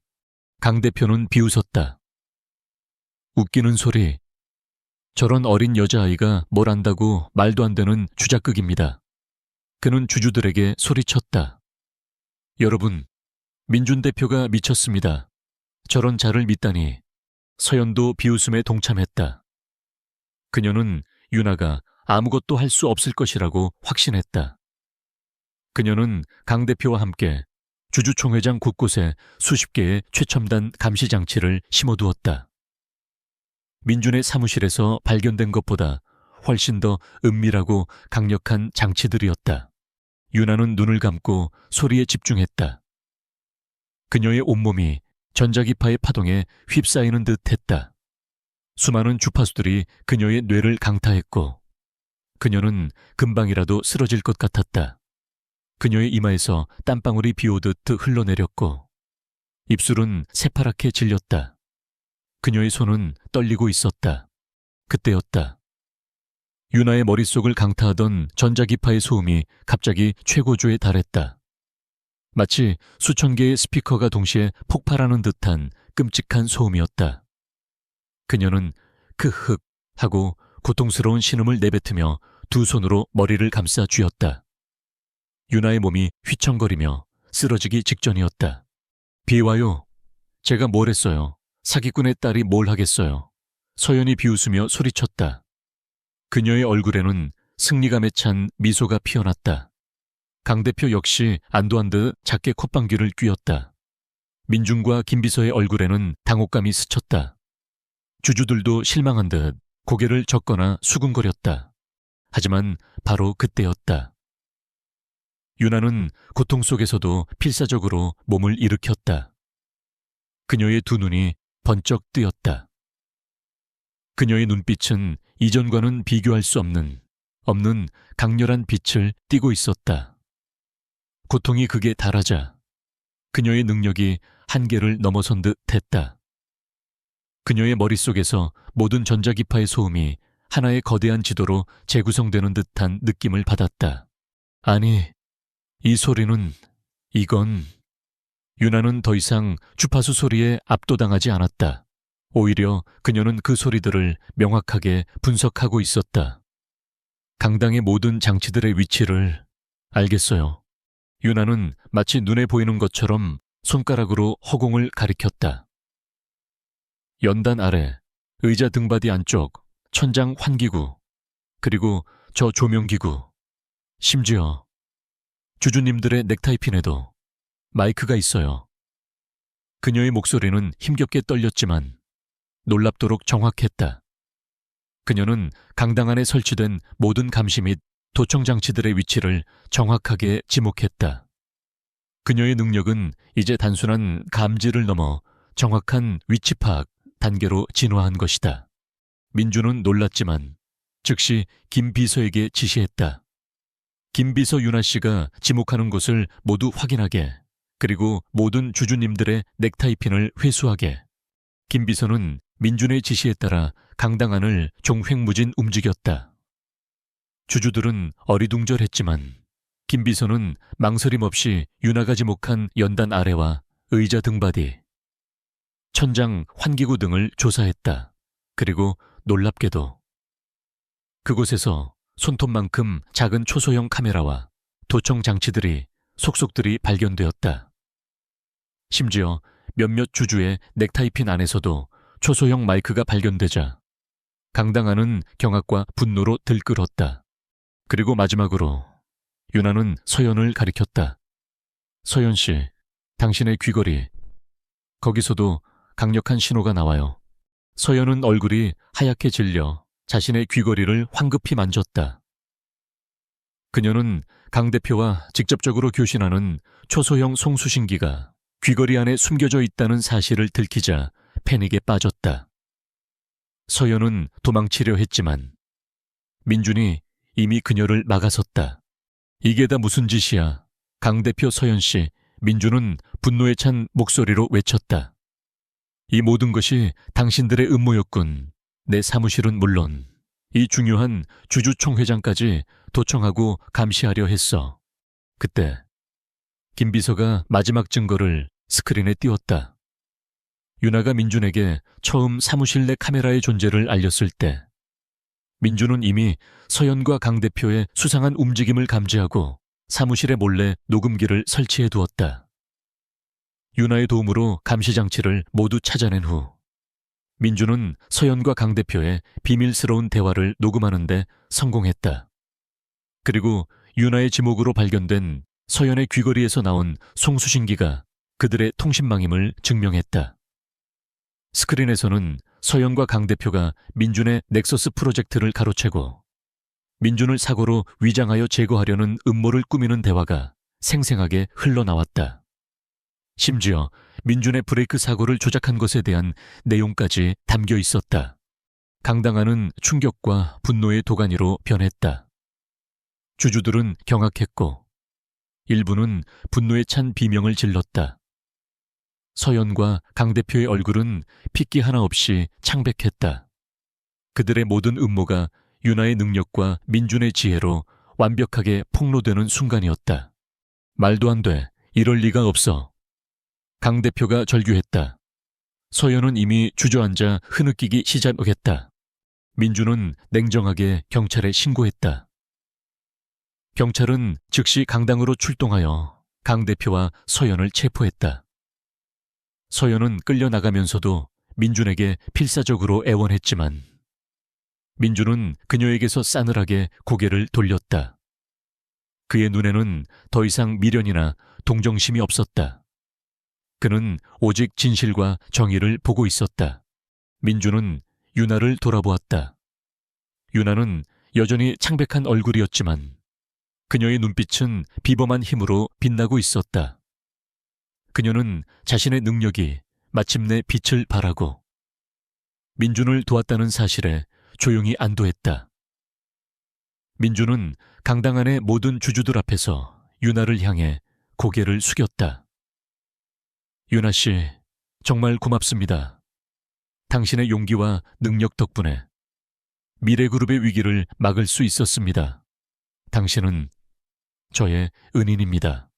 강 대표는 비웃었다. 웃기는 소리. 저런 어린 여자아이가 뭘 안다고 말도 안 되는 주작극입니다. 그는 주주들에게 소리쳤다. 여러분, 민준 대표가 미쳤습니다. 저런 자를 믿다니. 서연도 비웃음에 동참했다. 그녀는 유나가 아무것도 할 수 없을 것이라고 확신했다. 그녀는 강 대표와 함께 주주총회장 곳곳에 수십 개의 최첨단 감시장치를 심어두었다. 민준의 사무실에서 발견된 것보다 훨씬 더 은밀하고 강력한 장치들이었다. 유나는 눈을 감고 소리에 집중했다. 그녀의 온몸이 전자기파의 파동에 휩싸이는 듯 했다. 수많은 주파수들이 그녀의 뇌를 강타했고 그녀는 금방이라도 쓰러질 것 같았다. 그녀의 이마에서 땀방울이 비오듯 흘러내렸고 입술은 새파랗게 질렸다. 그녀의 손은 떨리고 있었다. 그때였다. 유나의 머릿속을 강타하던 전자기파의 소음이 갑자기 최고조에 달했다. 마치 수천 개의 스피커가 동시에 폭발하는 듯한 끔찍한 소음이었다. 그녀는 크흑 하고 고통스러운 신음을 내뱉으며 두 손으로 머리를 감싸 쥐었다. 유나의 몸이 휘청거리며 쓰러지기 직전이었다. 비와요. 제가 뭘 했어요. 사기꾼의 딸이 뭘 하겠어요. 서연이 비웃으며 소리쳤다. 그녀의 얼굴에는 승리감에 찬 미소가 피어났다. 강 대표 역시 안도한 듯 작게 콧방귀를 뀌었다. 민준과 김비서의 얼굴에는 당혹감이 스쳤다. 주주들도 실망한 듯 고개를 젓거나 수근거렸다. 하지만 바로 그때였다. 유나는 고통 속에서도 필사적으로 몸을 일으켰다. 그녀의 두 눈이 번쩍 뜨였다. 그녀의 눈빛은 이전과는 비교할 수 없는 강렬한 빛을 띠고 있었다. 고통이 극에 달하자 그녀의 능력이 한계를 넘어선 듯 했다. 그녀의 머릿속에서 모든 전자기파의 소음이 하나의 거대한 지도로 재구성되는 듯한 느낌을 받았다. 아니, 이 소리는, 이건... 유나는 더 이상 주파수 소리에 압도당하지 않았다. 오히려 그녀는 그 소리들을 명확하게 분석하고 있었다. 강당의 모든 장치들의 위치를 알겠어요. 유나는 마치 눈에 보이는 것처럼 손가락으로 허공을 가리켰다. 연단 아래, 의자 등받이 안쪽, 천장 환기구, 그리고 저 조명기구, 심지어 주주님들의 넥타이핀에도 마이크가 있어요. 그녀의 목소리는 힘겹게 떨렸지만 놀랍도록 정확했다. 그녀는 강당 안에 설치된 모든 감시 및 도청 장치들의 위치를 정확하게 지목했다. 그녀의 능력은 이제 단순한 감지를 넘어 정확한 위치 파악 단계로 진화한 것이다. 민준은 놀랐지만 즉시 김 비서에게 지시했다. 김 비서 유나 씨가 지목하는 곳을 모두 확인하게, 그리고 모든 주주님들의 넥타이핀을 회수하게. 김 비서는 민준의 지시에 따라 강당 안을 종횡무진 움직였다. 주주들은 어리둥절했지만 김 비서는 망설임 없이 유나가 지목한 연단 아래와 의자 등받이, 천장 환기구 등을 조사했다. 그리고 놀랍게도 그곳에서 손톱만큼 작은 초소형 카메라와 도청 장치들이 속속들이 발견되었다. 심지어 몇몇 주주의 넥타이핀 안에서도 초소형 마이크가 발견되자 강당 안은 경악과 분노로 들끓었다. 그리고 마지막으로 유나는 서연을 가리켰다. 서연 씨, 당신의 귀걸이. 거기서도 강력한 신호가 나와요. 서연은 얼굴이 하얗게 질려 자신의 귀걸이를 황급히 만졌다. 그녀는 강 대표와 직접적으로 교신하는 초소형 송수신기가 귀걸이 안에 숨겨져 있다는 사실을 들키자 패닉에 빠졌다. 서연은 도망치려 했지만 민준이 이미 그녀를 막아섰다. 이게 다 무슨 짓이야? 강 대표 서연 씨, 민준은 분노에 찬 목소리로 외쳤다. 이 모든 것이 당신들의 음모였군. 내 사무실은 물론 이 중요한 주주총회장까지 도청하고 감시하려 했어. 그때 김 비서가 마지막 증거를 스크린에 띄웠다. 유나가 민준에게 처음 사무실 내 카메라의 존재를 알렸을 때 민준은 이미 서연과 강 대표의 수상한 움직임을 감지하고 사무실에 몰래 녹음기를 설치해 두었다. 유나의 도움으로 감시 장치를 모두 찾아낸 후 민준은 서연과 강 대표의 비밀스러운 대화를 녹음하는 데 성공했다. 그리고 유나의 지목으로 발견된 서연의 귀걸이에서 나온 송수신기가 그들의 통신망임을 증명했다. 스크린에서는 서연과 강 대표가 민준의 넥서스 프로젝트를 가로채고 민준을 사고로 위장하여 제거하려는 음모를 꾸미는 대화가 생생하게 흘러나왔다. 심지어 민준의 브레이크 사고를 조작한 것에 대한 내용까지 담겨 있었다. 강당하는 충격과 분노의 도가니로 변했다. 주주들은 경악했고 일부는 분노에 찬 비명을 질렀다. 서연과 강 대표의 얼굴은 핏기 하나 없이 창백했다. 그들의 모든 음모가 유나의 능력과 민준의 지혜로 완벽하게 폭로되는 순간이었다. 말도 안 돼. 이럴 리가 없어. 강 대표가 절규했다. 서연은 이미 주저앉아 흐느끼기 시작했다. 민준은 냉정하게 경찰에 신고했다. 경찰은 즉시 강당으로 출동하여 강 대표와 서연을 체포했다. 서연은 끌려나가면서도 민준에게 필사적으로 애원했지만 민준은 그녀에게서 싸늘하게 고개를 돌렸다. 그의 눈에는 더 이상 미련이나 동정심이 없었다. 그는 오직 진실과 정의를 보고 있었다. 민준은 유나를 돌아보았다. 유나는 여전히 창백한 얼굴이었지만 그녀의 눈빛은 비범한 힘으로 빛나고 있었다. 그녀는 자신의 능력이 마침내 빛을 발하고 민준을 도왔다는 사실에 조용히 안도했다. 민준은 강당 안의 모든 주주들 앞에서 유나를 향해 고개를 숙였다. 유나 씨, 정말 고맙습니다. 당신의 용기와 능력 덕분에 미래그룹의 위기를 막을 수 있었습니다. 당신은 저의 은인입니다.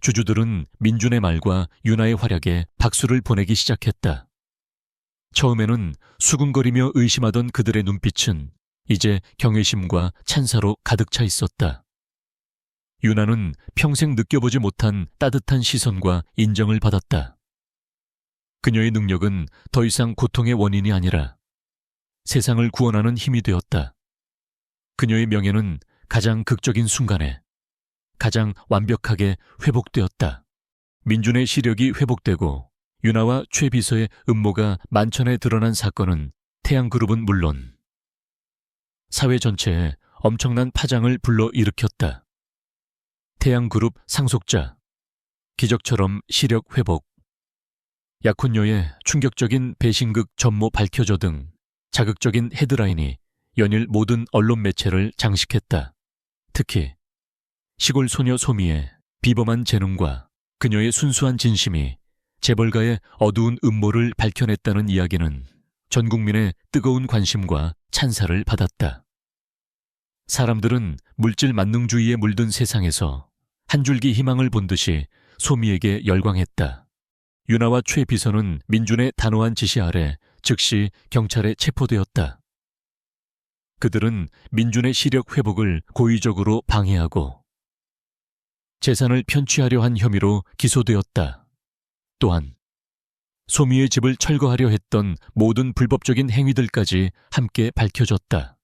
주주들은 민준의 말과 유나의 활약에 박수를 보내기 시작했다. 처음에는 수군거리며 의심하던 그들의 눈빛은 이제 경외심과 찬사로 가득 차 있었다. 유나는 평생 느껴보지 못한 따뜻한 시선과 인정을 받았다. 그녀의 능력은 더 이상 고통의 원인이 아니라 세상을 구원하는 힘이 되었다. 그녀의 명예는 가장 극적인 순간에 가장 완벽하게 회복되었다. 민준의 시력이 회복되고 유나와 최 비서의 음모가 만천에 드러난 사건은 태양그룹은 물론 사회 전체에 엄청난 파장을 불러일으켰다. 태양그룹 상속자, 기적처럼 시력 회복, 약혼녀의 충격적인 배신극 전모 밝혀져 등 자극적인 헤드라인이 연일 모든 언론 매체를 장식했다. 특히 시골 소녀 소미의 비범한 재능과 그녀의 순수한 진심이 재벌가의 어두운 음모를 밝혀냈다는 이야기는 전 국민의 뜨거운 관심과 찬사를 받았다. 사람들은 물질 만능주의에 물든 세상에서 한 줄기 희망을 본 듯이 소미에게 열광했다. 유나와 최 비서는 민준의 단호한 지시 아래 즉시 경찰에 체포되었다. 그들은 민준의 시력 회복을 고의적으로 방해하고 재산을 편취하려 한 혐의로 기소되었다. 또한 소미의 집을 철거하려 했던 모든 불법적인 행위들까지 함께 밝혀졌다.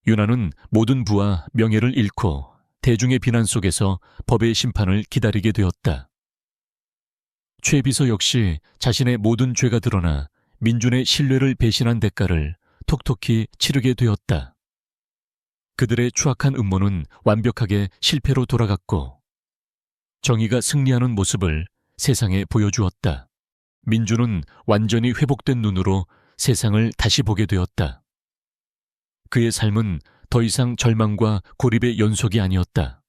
유나는 모든 부와 명예를 잃고 대중의 비난 속에서 법의 심판을 기다리게 되었다. 최 비서 역시 자신의 모든 죄가 드러나 민준의 신뢰를 배신한 대가를 톡톡히 치르게 되었다. 그들의 추악한 음모는 완벽하게 실패로 돌아갔고 정의가 승리하는 모습을 세상에 보여주었다. 민주는 완전히 회복된 눈으로 세상을 다시 보게 되었다. 그의 삶은 더 이상 절망과 고립의 연속이 아니었다.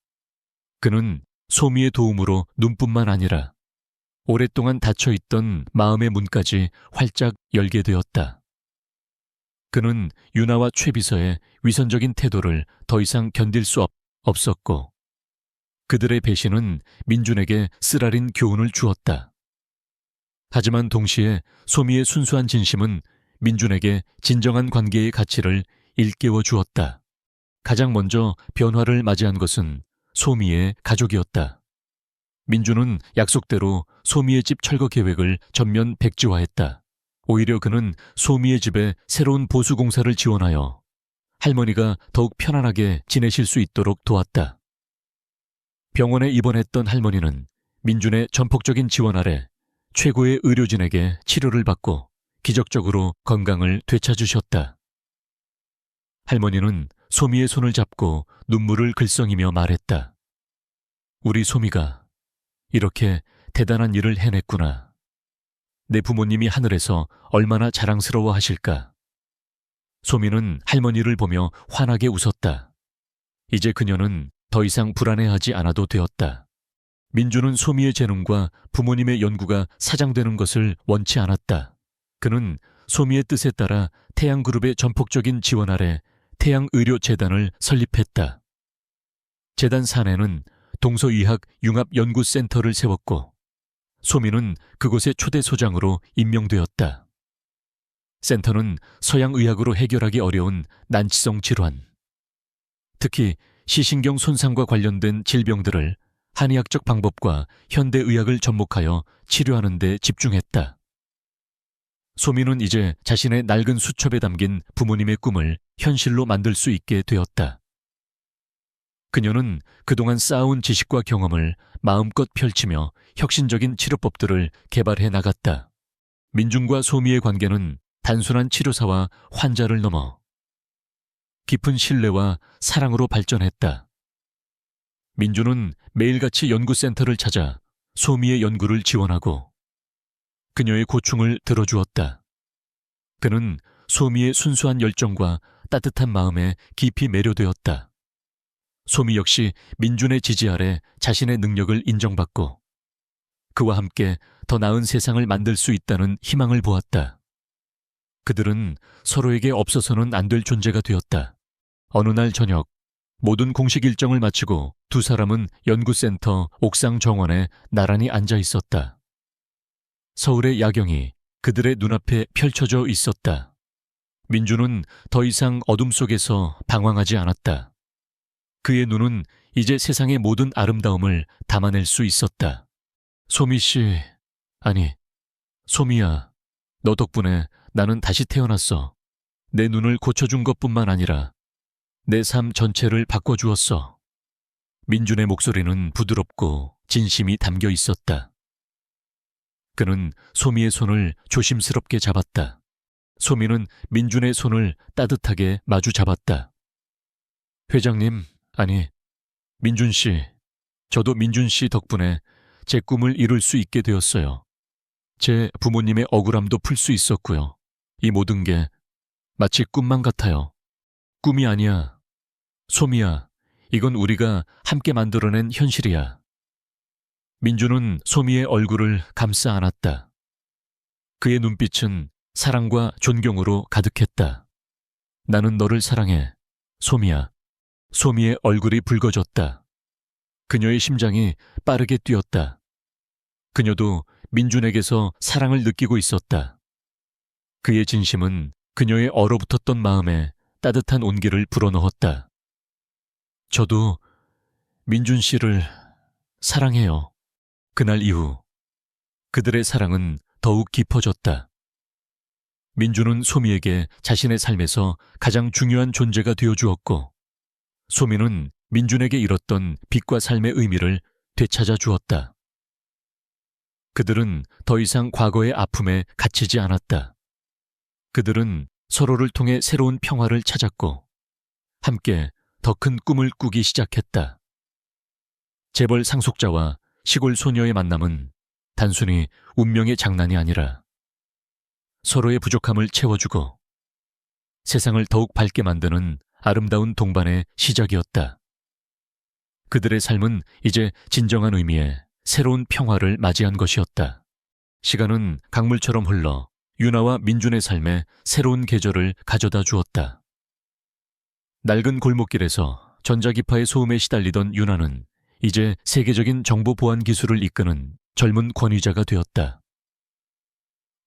그는 소미의 도움으로 눈뿐만 아니라 오랫동안 닫혀있던 마음의 문까지 활짝 열게 되었다. 그는 유나와 최비서의 위선적인 태도를 더 이상 견딜 수 없었고 그들의 배신은 민준에게 쓰라린 교훈을 주었다. 하지만 동시에 소미의 순수한 진심은 민준에게 진정한 관계의 가치를 일깨워 주었다. 가장 먼저 변화를 맞이한 것은 소미의 가족이었다. 민준은 약속대로 소미의 집 철거 계획을 전면 백지화했다. 오히려 그는 소미의 집에 새로운 보수공사를 지원하여 할머니가 더욱 편안하게 지내실 수 있도록 도왔다. 병원에 입원했던 할머니는 민준의 전폭적인 지원 아래 최고의 의료진에게 치료를 받고 기적적으로 건강을 되찾으셨다. 할머니는 소미의 손을 잡고 눈물을 글썽이며 말했다. 우리 소미가 이렇게 대단한 일을 해냈구나. 내 부모님이 하늘에서 얼마나 자랑스러워 하실까. 소미는 할머니를 보며 환하게 웃었다. 이제 그녀는 더 이상 불안해하지 않아도 되었다. 민주는 소미의 재능과 부모님의 연구가 사장되는 것을 원치 않았다. 그는 소미의 뜻에 따라 태양그룹의 전폭적인 지원 아래 태양의료재단을 설립했다. 재단 사내는 동서의학융합연구센터를 세웠고 소미는 그곳의 초대 소장으로 임명되었다. 센터는 서양의학으로 해결하기 어려운 난치성 질환, 특히 시신경 손상과 관련된 질병들을 한의학적 방법과 현대의학을 접목하여 치료하는 데 집중했다. 소미는 이제 자신의 낡은 수첩에 담긴 부모님의 꿈을 현실로 만들 수 있게 되었다. 그녀는 그동안 쌓아온 지식과 경험을 마음껏 펼치며 혁신적인 치료법들을 개발해 나갔다. 민준과 소미의 관계는 단순한 치료사와 환자를 넘어 깊은 신뢰와 사랑으로 발전했다. 민준은 매일같이 연구센터를 찾아 소미의 연구를 지원하고 그녀의 고충을 들어주었다. 그는 소미의 순수한 열정과 따뜻한 마음에 깊이 매료되었다. 소미 역시 민준의 지지 아래 자신의 능력을 인정받고 그와 함께 더 나은 세상을 만들 수 있다는 희망을 보았다. 그들은 서로에게 없어서는 안 될 존재가 되었다. 어느 날 저녁, 모든 공식 일정을 마치고 두 사람은 연구센터 옥상 정원에 나란히 앉아 있었다. 서울의 야경이 그들의 눈앞에 펼쳐져 있었다. 민준은 더 이상 어둠 속에서 방황하지 않았다. 그의 눈은 이제 세상의 모든 아름다움을 담아낼 수 있었다. 소미 씨, 아니, 소미야, 너 덕분에 나는 다시 태어났어. 내 눈을 고쳐준 것뿐만 아니라 내 삶 전체를 바꿔주었어. 민준의 목소리는 부드럽고 진심이 담겨 있었다. 그는 소미의 손을 조심스럽게 잡았다. 소미는 민준의 손을 따뜻하게 마주 잡았다. 회장님, 아니, 민준 씨, 저도 민준 씨 덕분에 제 꿈을 이룰 수 있게 되었어요. 제 부모님의 억울함도 풀 수 있었고요. 이 모든 게 마치 꿈만 같아요. 꿈이 아니야. 소미야, 이건 우리가 함께 만들어낸 현실이야. 민준은 소미의 얼굴을 감싸 안았다. 그의 눈빛은 사랑과 존경으로 가득했다. 나는 너를 사랑해, 소미야. 소미의 얼굴이 붉어졌다. 그녀의 심장이 빠르게 뛰었다. 그녀도 민준에게서 사랑을 느끼고 있었다. 그의 진심은 그녀의 얼어붙었던 마음에 따뜻한 온기를 불어넣었다. 저도 민준 씨를 사랑해요. 그날 이후 그들의 사랑은 더욱 깊어졌다. 민준은 소미에게 자신의 삶에서 가장 중요한 존재가 되어주었고 소미는 민준에게 잃었던 빛과 삶의 의미를 되찾아 주었다. 그들은 더 이상 과거의 아픔에 갇히지 않았다. 그들은 서로를 통해 새로운 평화를 찾았고 함께 더 큰 꿈을 꾸기 시작했다. 재벌 상속자와 시골 소녀의 만남은 단순히 운명의 장난이 아니라 서로의 부족함을 채워주고 세상을 더욱 밝게 만드는 아름다운 동반의 시작이었다. 그들의 삶은 이제 진정한 의미의 새로운 평화를 맞이한 것이었다. 시간은 강물처럼 흘러 유나와 민준의 삶에 새로운 계절을 가져다 주었다. 낡은 골목길에서 전자기파의 소음에 시달리던 유나는 이제 세계적인 정보 보안 기술을 이끄는 젊은 권위자가 되었다.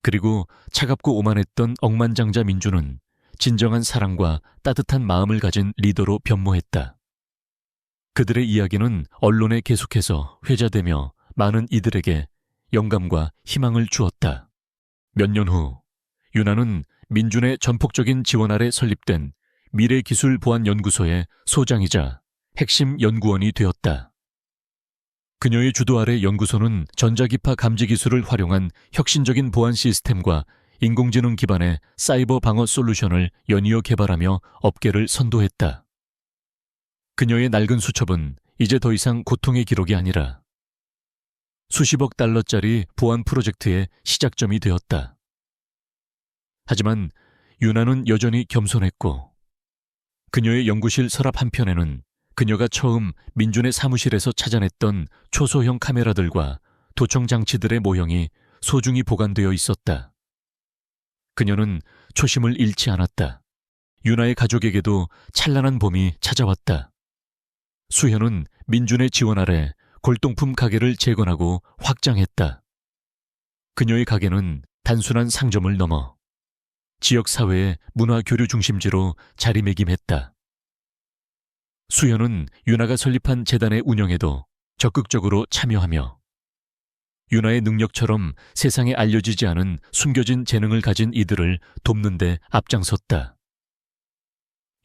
그리고 차갑고 오만했던 억만장자 민준은 진정한 사랑과 따뜻한 마음을 가진 리더로 변모했다. 그들의 이야기는 언론에 계속해서 회자되며 많은 이들에게 영감과 희망을 주었다. 몇 년 후, 유나는 민준의 전폭적인 지원 아래 설립된 미래기술보안연구소의 소장이자 핵심 연구원이 되었다. 그녀의 주도 아래 연구소는 전자기파 감지 기술을 활용한 혁신적인 보안 시스템과 인공지능 기반의 사이버 방어 솔루션을 연이어 개발하며 업계를 선도했다. 그녀의 낡은 수첩은 이제 더 이상 고통의 기록이 아니라 수십억 달러짜리 보안 프로젝트의 시작점이 되었다. 하지만 유나는 여전히 겸손했고 그녀의 연구실 서랍 한편에는 그녀가 처음 민준의 사무실에서 찾아냈던 초소형 카메라들과 도청 장치들의 모형이 소중히 보관되어 있었다. 그녀는 초심을 잃지 않았다. 유나의 가족에게도 찬란한 봄이 찾아왔다. 수현은 민준의 지원 아래 골동품 가게를 재건하고 확장했다. 그녀의 가게는 단순한 상점을 넘어 지역사회의 문화교류 중심지로 자리매김했다. 수현은 유나가 설립한 재단의 운영에도 적극적으로 참여하며 유나의 능력처럼 세상에 알려지지 않은 숨겨진 재능을 가진 이들을 돕는 데 앞장섰다.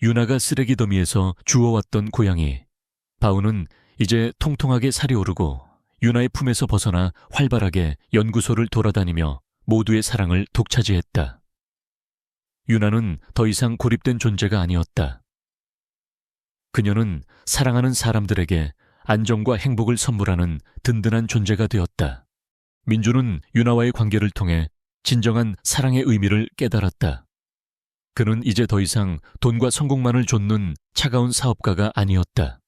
유나가 쓰레기 더미에서 주워왔던 고양이 바우는 이제 통통하게 살이 오르고 유나의 품에서 벗어나 활발하게 연구소를 돌아다니며 모두의 사랑을 독차지했다. 유나는 더 이상 고립된 존재가 아니었다. 그녀는 사랑하는 사람들에게 안정과 행복을 선물하는 든든한 존재가 되었다. 민준은 유나와의 관계를 통해 진정한 사랑의 의미를 깨달았다. 그는 이제 더 이상 돈과 성공만을 좇는 차가운 사업가가 아니었다.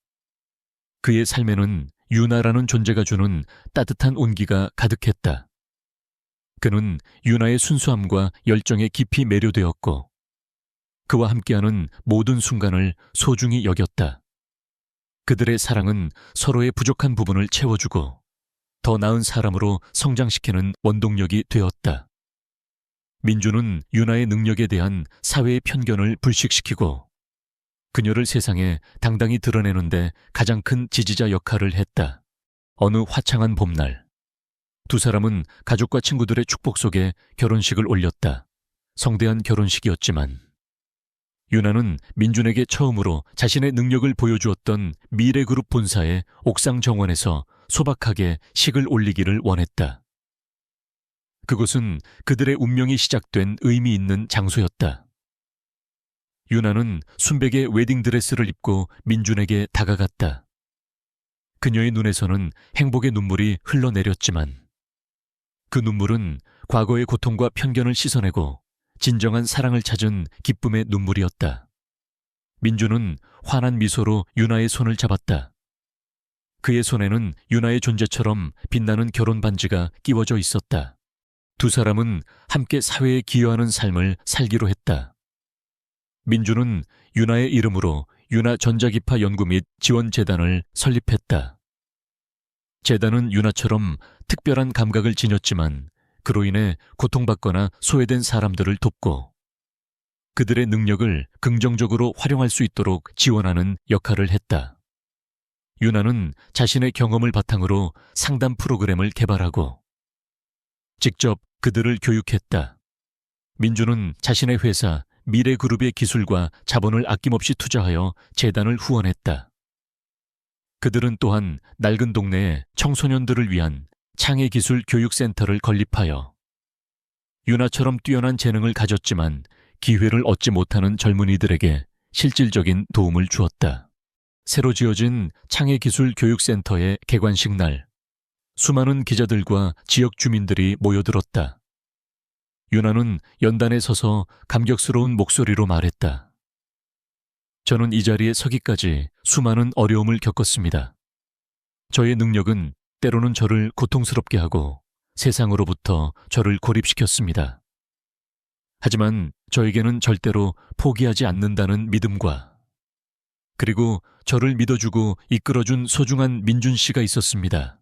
그의 삶에는 유나라는 존재가 주는 따뜻한 온기가 가득했다. 그는 유나의 순수함과 열정에 깊이 매료되었고 그와 함께하는 모든 순간을 소중히 여겼다. 그들의 사랑은 서로의 부족한 부분을 채워주고 더 나은 사람으로 성장시키는 원동력이 되었다. 민준은 유나의 능력에 대한 사회의 편견을 불식시키고 그녀를 세상에 당당히 드러내는데 가장 큰 지지자 역할을 했다. 어느 화창한 봄날, 두 사람은 가족과 친구들의 축복 속에 결혼식을 올렸다. 성대한 결혼식이었지만 유나는 민준에게 처음으로 자신의 능력을 보여주었던 미래그룹 본사의 옥상 정원에서 소박하게 식을 올리기를 원했다. 그곳은 그들의 운명이 시작된 의미 있는 장소였다. 유나는 순백의 웨딩드레스를 입고 민준에게 다가갔다. 그녀의 눈에서는 행복의 눈물이 흘러내렸지만 그 눈물은 과거의 고통과 편견을 씻어내고 진정한 사랑을 찾은 기쁨의 눈물이었다. 민준은 환한 미소로 유나의 손을 잡았다. 그의 손에는 유나의 존재처럼 빛나는 결혼 반지가 끼워져 있었다. 두 사람은 함께 사회에 기여하는 삶을 살기로 했다. 민준은 유나의 이름으로 유나 전자기파 연구 및 지원재단을 설립했다. 재단은 유나처럼 특별한 감각을 지녔지만 그로 인해 고통받거나 소외된 사람들을 돕고 그들의 능력을 긍정적으로 활용할 수 있도록 지원하는 역할을 했다. 유나는 자신의 경험을 바탕으로 상담 프로그램을 개발하고 직접 그들을 교육했다. 민준은 자신의 회사 미래그룹의 기술과 자본을 아낌없이 투자하여 재단을 후원했다. 그들은 또한 낡은 동네에 청소년들을 위한 창의기술 교육센터를 건립하여 유나처럼 뛰어난 재능을 가졌지만 기회를 얻지 못하는 젊은이들에게 실질적인 도움을 주었다. 새로 지어진 창의기술 교육센터의 개관식 날, 수많은 기자들과 지역 주민들이 모여들었다. 유나는 연단에 서서 감격스러운 목소리로 말했다. 저는 이 자리에 서기까지 수많은 어려움을 겪었습니다. 저의 능력은 때로는 저를 고통스럽게 하고 세상으로부터 저를 고립시켰습니다. 하지만 저에게는 절대로 포기하지 않는다는 믿음과 그리고 저를 믿어주고 이끌어준 소중한 민준 씨가 있었습니다.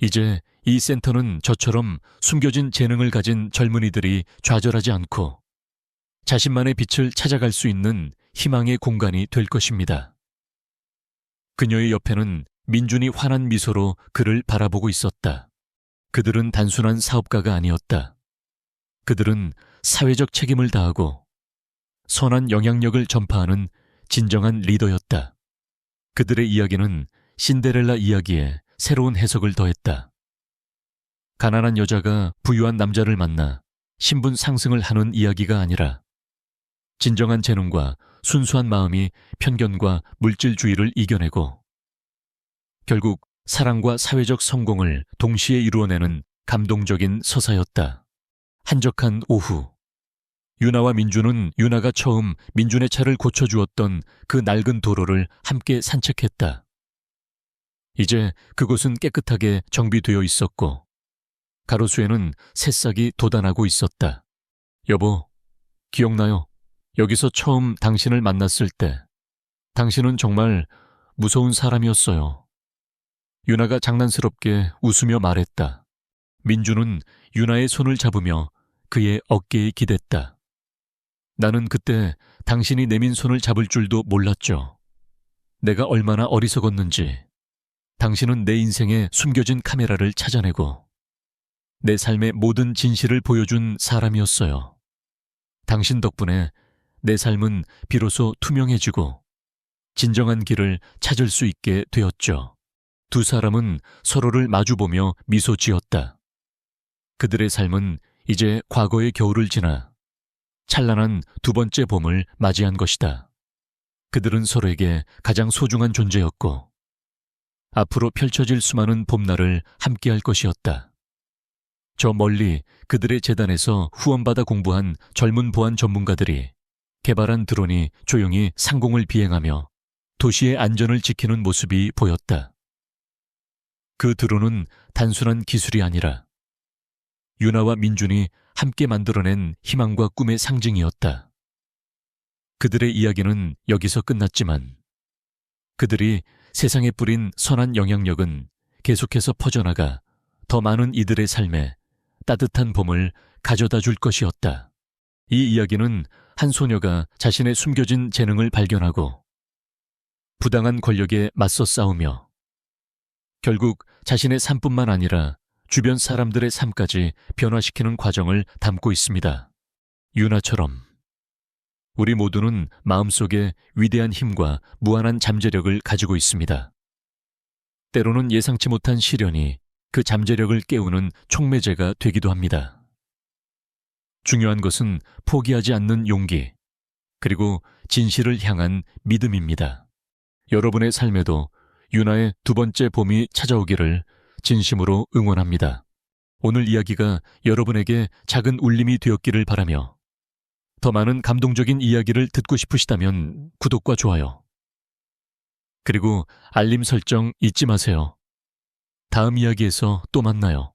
이제 이 센터는 저처럼 숨겨진 재능을 가진 젊은이들이 좌절하지 않고 자신만의 빛을 찾아갈 수 있는 희망의 공간이 될 것입니다. 그녀의 옆에는 민준이 환한 미소로 그를 바라보고 있었다. 그들은 단순한 사업가가 아니었다. 그들은 사회적 책임을 다하고 선한 영향력을 전파하는 진정한 리더였다. 그들의 이야기는 신데렐라 이야기에 새로운 해석을 더했다. 가난한 여자가 부유한 남자를 만나 신분 상승을 하는 이야기가 아니라 진정한 재능과 순수한 마음이 편견과 물질주의를 이겨내고 결국 사랑과 사회적 성공을 동시에 이루어내는 감동적인 서사였다. 한적한 오후, 유나와 민준은 유나가 처음 민준의 차를 고쳐주었던 그 낡은 도로를 함께 산책했다. 이제 그곳은 깨끗하게 정비되어 있었고 가로수에는 새싹이 돋아나고 있었다. 여보, 기억나요? 여기서 처음 당신을 만났을 때 당신은 정말 무서운 사람이었어요. 유나가 장난스럽게 웃으며 말했다. 민준은 유나의 손을 잡으며 그의 어깨에 기댔다. 나는 그때 당신이 내민 손을 잡을 줄도 몰랐죠. 내가 얼마나 어리석었는지. 당신은 내 인생에 숨겨진 카메라를 찾아내고 내 삶의 모든 진실을 보여준 사람이었어요. 당신 덕분에 내 삶은 비로소 투명해지고 진정한 길을 찾을 수 있게 되었죠. 두 사람은 서로를 마주보며 미소 지었다. 그들의 삶은 이제 과거의 겨울을 지나 찬란한 두 번째 봄을 맞이한 것이다. 그들은 서로에게 가장 소중한 존재였고 앞으로 펼쳐질 수많은 봄날을 함께할 것이었다. 저 멀리 그들의 재단에서 후원받아 공부한 젊은 보안 전문가들이 개발한 드론이 조용히 상공을 비행하며 도시의 안전을 지키는 모습이 보였다. 그 드론은 단순한 기술이 아니라 유나와 민준이 함께 만들어낸 희망과 꿈의 상징이었다. 그들의 이야기는 여기서 끝났지만 그들이 세상에 뿌린 선한 영향력은 계속해서 퍼져나가 더 많은 이들의 삶에 따뜻한 봄을 가져다 줄 것이었다. 이 이야기는 한 소녀가 자신의 숨겨진 재능을 발견하고 부당한 권력에 맞서 싸우며 결국 자신의 삶뿐만 아니라 주변 사람들의 삶까지 변화시키는 과정을 담고 있습니다. 유나처럼 우리 모두는 마음속에 위대한 힘과 무한한 잠재력을 가지고 있습니다. 때로는 예상치 못한 시련이 그 잠재력을 깨우는 촉매제가 되기도 합니다. 중요한 것은 포기하지 않는 용기, 그리고 진실을 향한 믿음입니다. 여러분의 삶에도 유나의 두 번째 봄이 찾아오기를 진심으로 응원합니다. 오늘 이야기가 여러분에게 작은 울림이 되었기를 바라며 더 많은 감동적인 이야기를 듣고 싶으시다면 구독과 좋아요, 그리고 알림 설정 잊지 마세요. 다음 이야기에서 또 만나요.